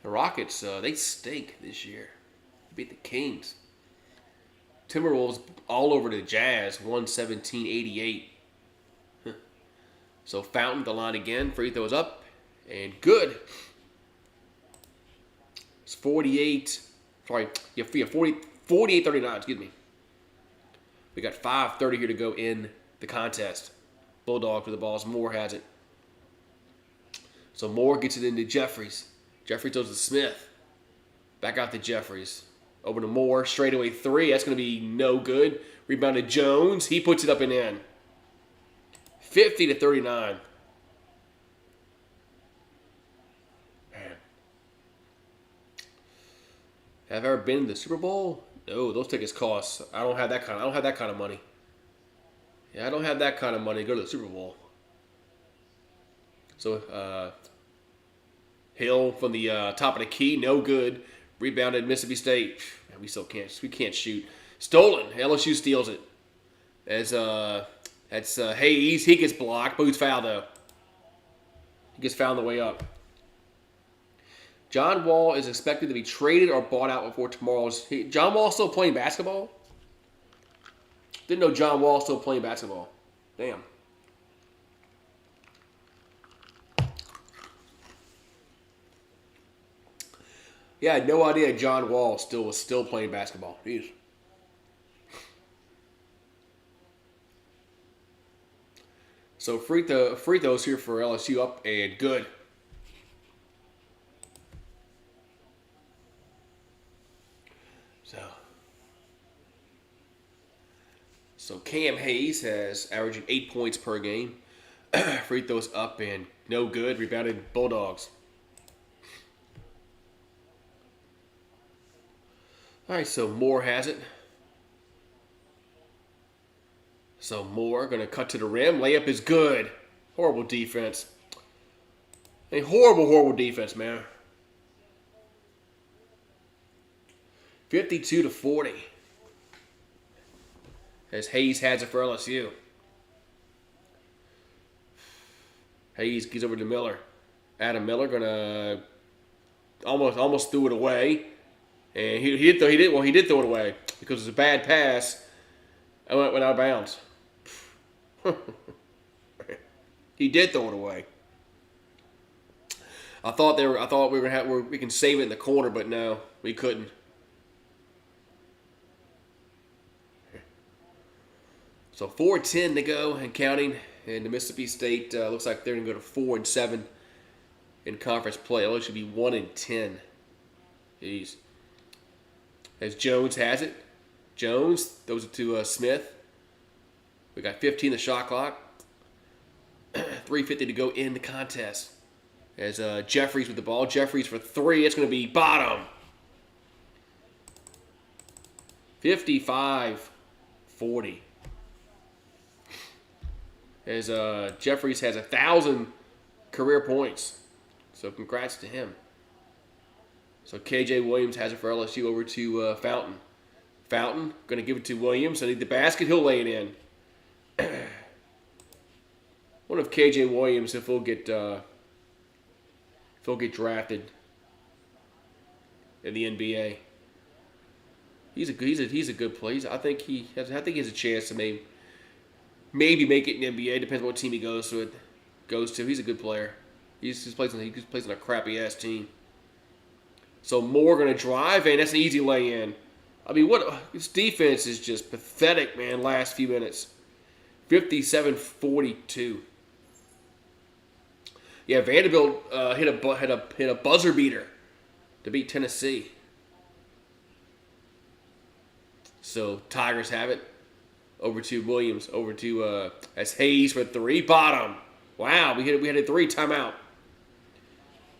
The Rockets, they stink this year. They beat the Kings. Timberwolves all over the Jazz, 117-88. So Fountain, the line again. Free throws up and good. It's 48-39, excuse me. We got 5:30 here to go in the contest. Bulldogs with the balls. Moore has it. So Moore gets it into Jeffries. Jeffries throws to Smith. Back out to Jeffries. Over to Moore. Straightaway three. That's going to be no good. Rebound to Jones. He puts it up and in. 50-39. Man. Have I ever been to the Super Bowl? No, those tickets cost. I don't have that kind of money. Yeah, I don't have that kind of money to go to the Super Bowl. So Hill from the top of the key, no good. Rebounded Mississippi State. Man, we can't shoot. Stolen. LSU steals it. That's Hayes. He gets blocked, but he's fouled though. He gets fouled on the way up. John Wall is expected to be traded or bought out before tomorrow's. John Wall still playing basketball? Didn't know John Wall still playing basketball. Damn. Yeah, I had no idea John Wall was still playing basketball. Jeez. So free throws here for LSU up and good. So Cam Hayes has averaging 8 points per game. Free throws up and no good. Rebounded Bulldogs. All right, so Moore has it. So Moore going to cut to the rim. Layup is good. Horrible defense. A horrible defense, man. 52-40. As Hayes has it for LSU. Hayes gives over to Miller. Adam Miller gonna almost threw it away, and he did throw it away because it was a bad pass. And went out of bounds. He did throw it away. I thought we were gonna we can save it in the corner, but no, we couldn't. So 4:10 to go and counting, and the Mississippi State looks like they're going to go to 4-7 in conference play. Although it should be 1-10. Jeez. As Jones has it, Jones throws it to Smith. We got 15 the shot clock. 3:50 to go in the contest. As Jeffries with the ball, Jeffries for three. It's going to be bottom. 55-40. As Jeffries has 1,000 career points. So congrats to him. So KJ Williams has it for LSU over to Fountain. Fountain going to give it to Williams. I need the basket. He'll lay it in. Wonder if KJ Williams, if he'll get drafted in the NBA. He's a good player. I think he has a chance to maybe make it in the NBA. Depends on what team he goes to. He's a good player. He plays on a crappy ass team. So Moore gonna drive, and that's an easy lay in. I mean, this defense is just pathetic, man. Last few minutes, 57-42. Yeah, Vanderbilt hit a buzzer beater to beat Tennessee. So Tigers have it. Over to Williams. Over to as Hayes for three. Bottom. Wow, we had a three. Timeout.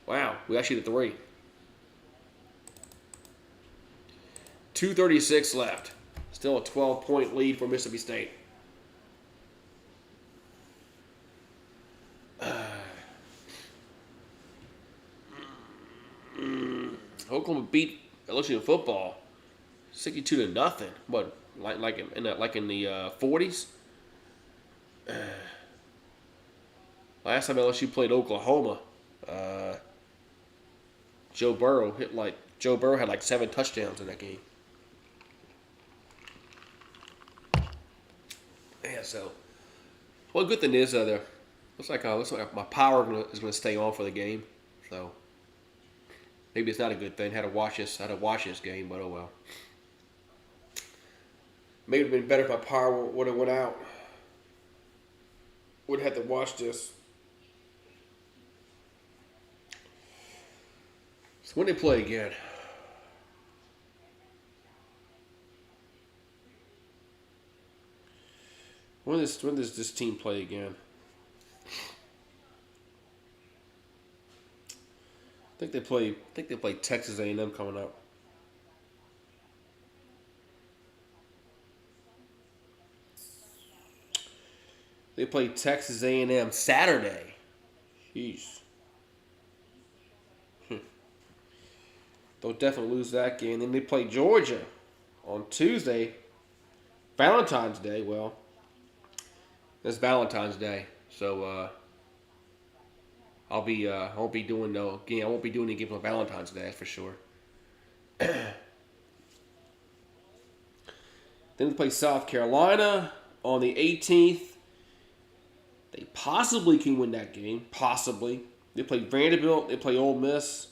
Wow, we actually hit a three. 2:36 left. Still a 12-point lead for Mississippi State. beat LSU in football 62-0. What, like in the 40s? Last time LSU played Oklahoma, Joe Burrow had like 7 touchdowns in that game. Yeah, so well, good thing is there looks like my power is going to stay on for the game. So maybe it's not a good thing. Had to watch this game, but oh well. Maybe it'd been better if my power would have went out. Would have had to watch this. So when they play again? When does this team play again? I think they play Texas A&M coming up. They play Texas A&M Saturday. Jeez. They'll definitely lose that game. Then they play Georgia on Tuesday. Valentine's Day. Well, it's Valentine's Day, so I won't be doing no game. I won't be doing any games on Valentine's Day, that's for sure. Then they play South Carolina on the 18th. They possibly can win that game. Possibly. They play Vanderbilt. They play Ole Miss.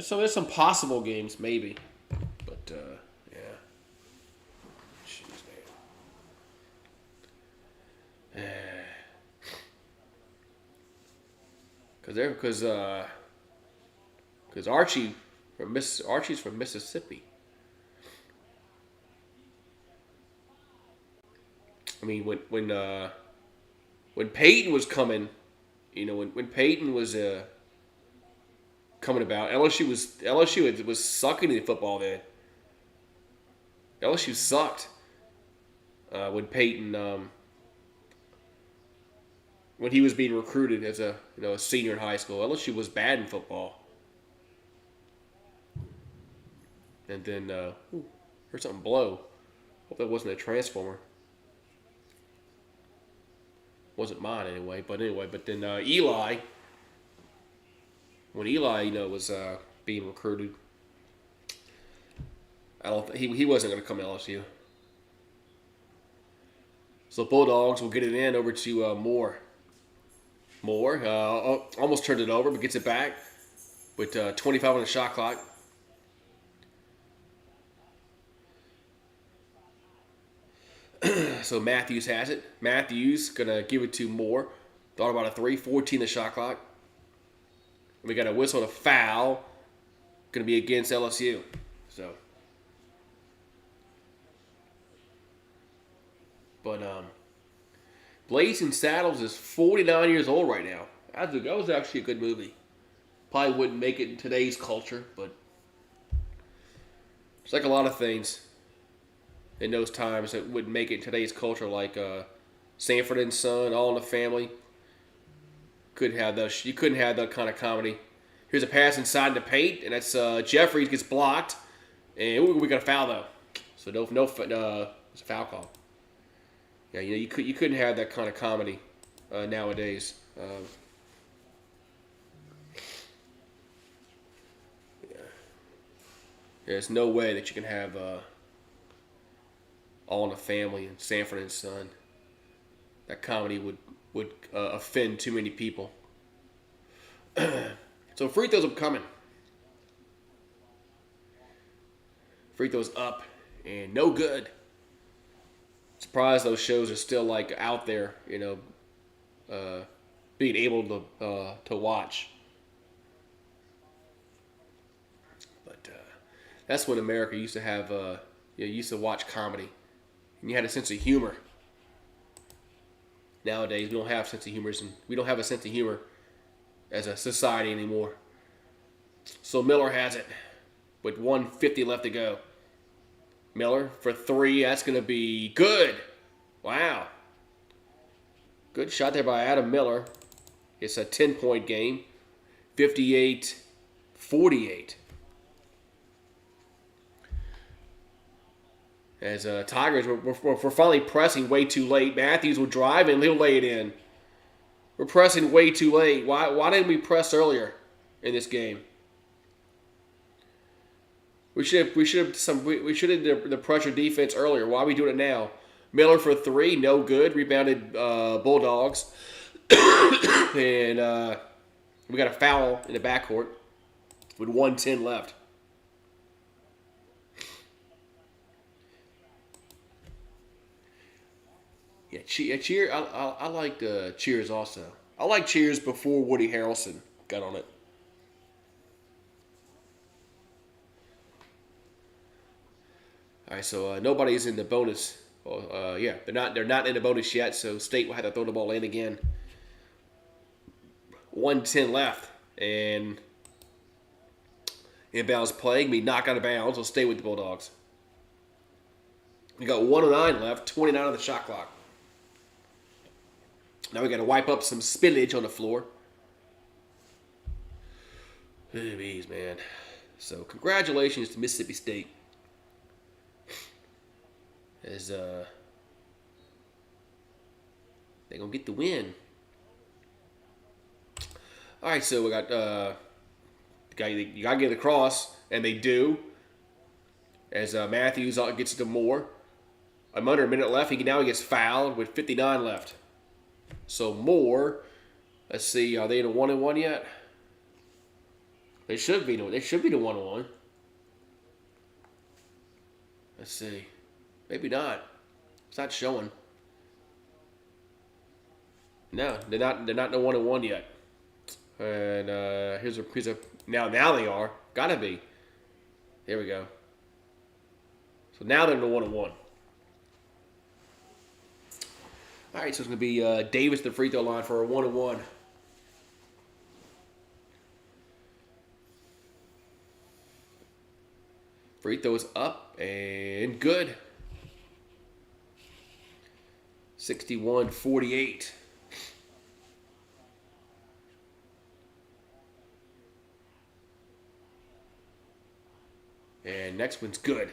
So there's some possible games, maybe. But, yeah. Jeez, man. Because Archie's from Mississippi. I mean, when Peyton was coming, when Peyton was coming about, LSU was sucking in football then. LSU sucked when Peyton when he was being recruited as a senior in high school. LSU was bad in football. And then heard something blow. Hope that wasn't a transformer. Wasn't mine anyway. But then Eli, when Eli was being recruited, I don't think he wasn't going to come to LSU. So Bulldogs will get it in over to Moore. Moore almost turned it over, but gets it back with 25 on the shot clock. So Matthews has it. Matthews gonna give it to Moore. Thought about a 3, 14 the shot clock. We got a whistle and a foul. Gonna be against LSU. So, but Blazing Saddles is 49 years old right now. That was actually a good movie. Probably wouldn't make it in today's culture, but it's like a lot of things in those times that wouldn't make it in today's culture, like Sanford and Son, All in the Family. You couldn't have that kind of comedy. Here's a pass inside the paint, and that's Jeffries gets blocked, and we got a foul though. So it's a foul call. Yeah, you couldn't have that kind of comedy nowadays. There's no way that you can have All in the Family and Sanford and Son. That comedy would offend too many people. So free throws are coming. Free throws up and no good. Surprised those shows are still like out there, being able to watch. But that's when America used to have used to watch comedy, and you had a sense of humor. Nowadays, we don't have a sense of humor as a society anymore. So Miller has it with 1:50 left to go. Miller for 3. That's going to be good. Wow. Good shot there by Adam Miller. It's a 10-point game. 58-48. As Tigers, we're finally pressing way too late. Matthews will drive and he'll lay it in. We're pressing way too late. Why didn't we press earlier in this game? We should have the pressure defense earlier. Why are we doing it now? Miller for 3, no good. Rebounded Bulldogs, and we got a foul in the backcourt with 1:10 left. Yeah, Cheer. I liked Cheers also. I like Cheers before Woody Harrelson got on it. All right, so nobody's in the bonus. Yeah, they're not in the bonus yet. So State will have to throw the ball in again. 1:10 left, and inbounds play. Be knocked out of bounds. Will stay with the Bulldogs. We got 1:09 left. 29 on the shot clock. Now we got to wipe up some spillage on the floor. Jeez, man. So congratulations to Mississippi State. As they're gonna get the win. All right, so we got you gotta get across, and they do. As Matthews gets to Moore, I'm under a minute left. Now he gets fouled with 59 left. So Moore, let's see, are they in a 1-1 yet? They should be. They should be the 1-1. Let's see. Maybe not. It's not showing. No, they're not in the 1-1 yet. And here's a now they are. Gotta be. Here we go. So now they're in the 1-1. All right, so it's gonna be Davis the free throw line for a 1-1. Free throws up and good. 61-48. And next one's good.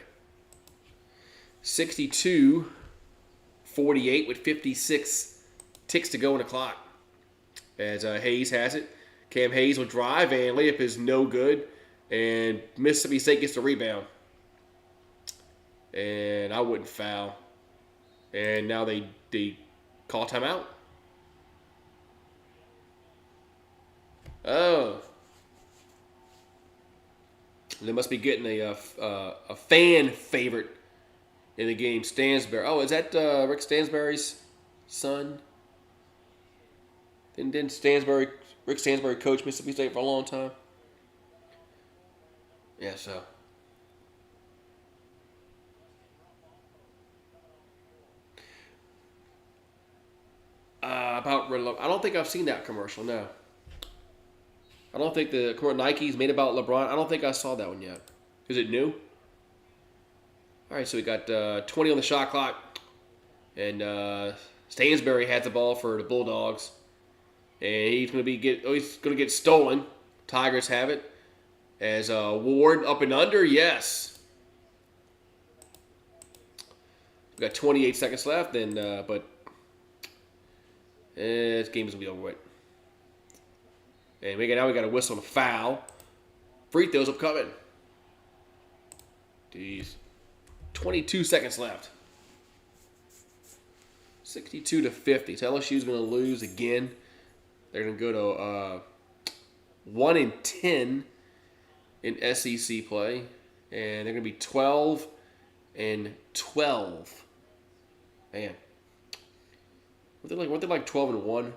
62-48 with 56 ticks to go in the clock. As Hayes has it. Cam Hayes will drive, and layup is no good. And Mississippi State gets the rebound. And I wouldn't foul. And now they call timeout. Oh. They must be getting a fan favorite in the game, Stansberry. Oh, is that Rick Stansberry's son? Didn't Rick Stansberry coach Mississippi State for a long time? Yeah, so. I don't think I've seen that commercial, no. I don't think the Nike's made about LeBron. I don't think I saw that one yet. Is it new? All right, so we got 20 on the shot clock. And Stansberry has the ball for the Bulldogs. And he's going to get stolen. Tigers have it. As Ward up and under, yes. We got 28 seconds left, but this game is going to be over with. And now we got a whistle and a foul. Free throws upcoming. Jeez. 22 seconds left. 62-50. So LSU's going to lose again. They're going to go to 1-10 in SEC play. And they're going to be 12-12. Man. Weren't they like 12-1? Something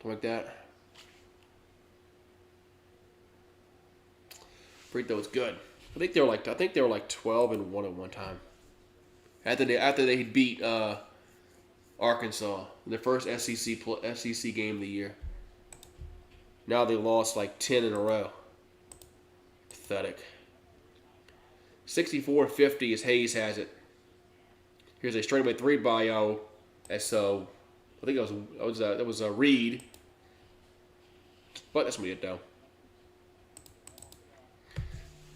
like that. Free throw was good. I think they were like 12-1 at one time. After they beat Arkansas in the first SEC game of the year. Now they lost like 10 in a row. Pathetic. 64-50 as Hayes has it. Here's a straightaway three by I think that was Reed. But that's gonna be it though.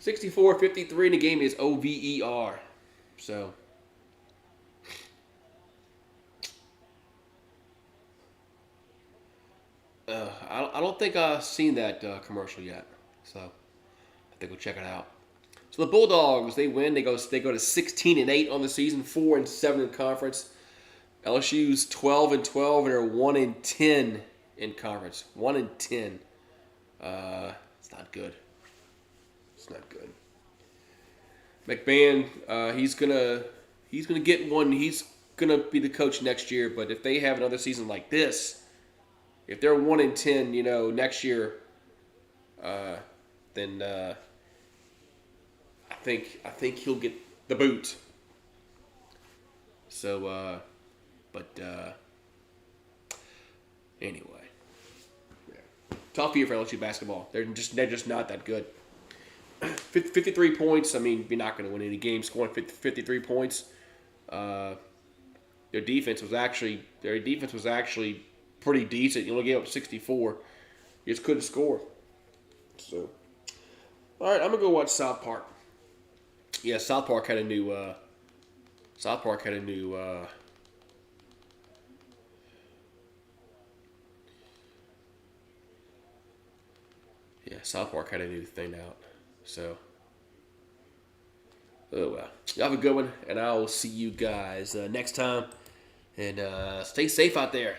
64-53 in the game is OVER. So I don't think I've seen that commercial yet. So I think we'll check it out. So the Bulldogs, they win. They go to 16-8 on the season, 4-7 in conference. LSU's 12-12 and are 1-10 in conference. 1-10. It's not good. It's not good. McMahon, he's gonna get one. He's gonna be the coach next year. But if they have another season like this, if they're 1-10, next year, then I think he'll get the boot. So, anyway, yeah. Tough year for LSU basketball. They're just not that good. 53 points. I mean, you're not going to win any games scoring 53 points. Their defense was actually pretty decent. You only gave up 64. You just couldn't score. So, all right, I'm gonna go watch South Park. Yeah, South Park had a new. South Park had a new. South Park had a new thing out. So, oh well. Y'all have a good one, and I will see you guys next time. And stay safe out there.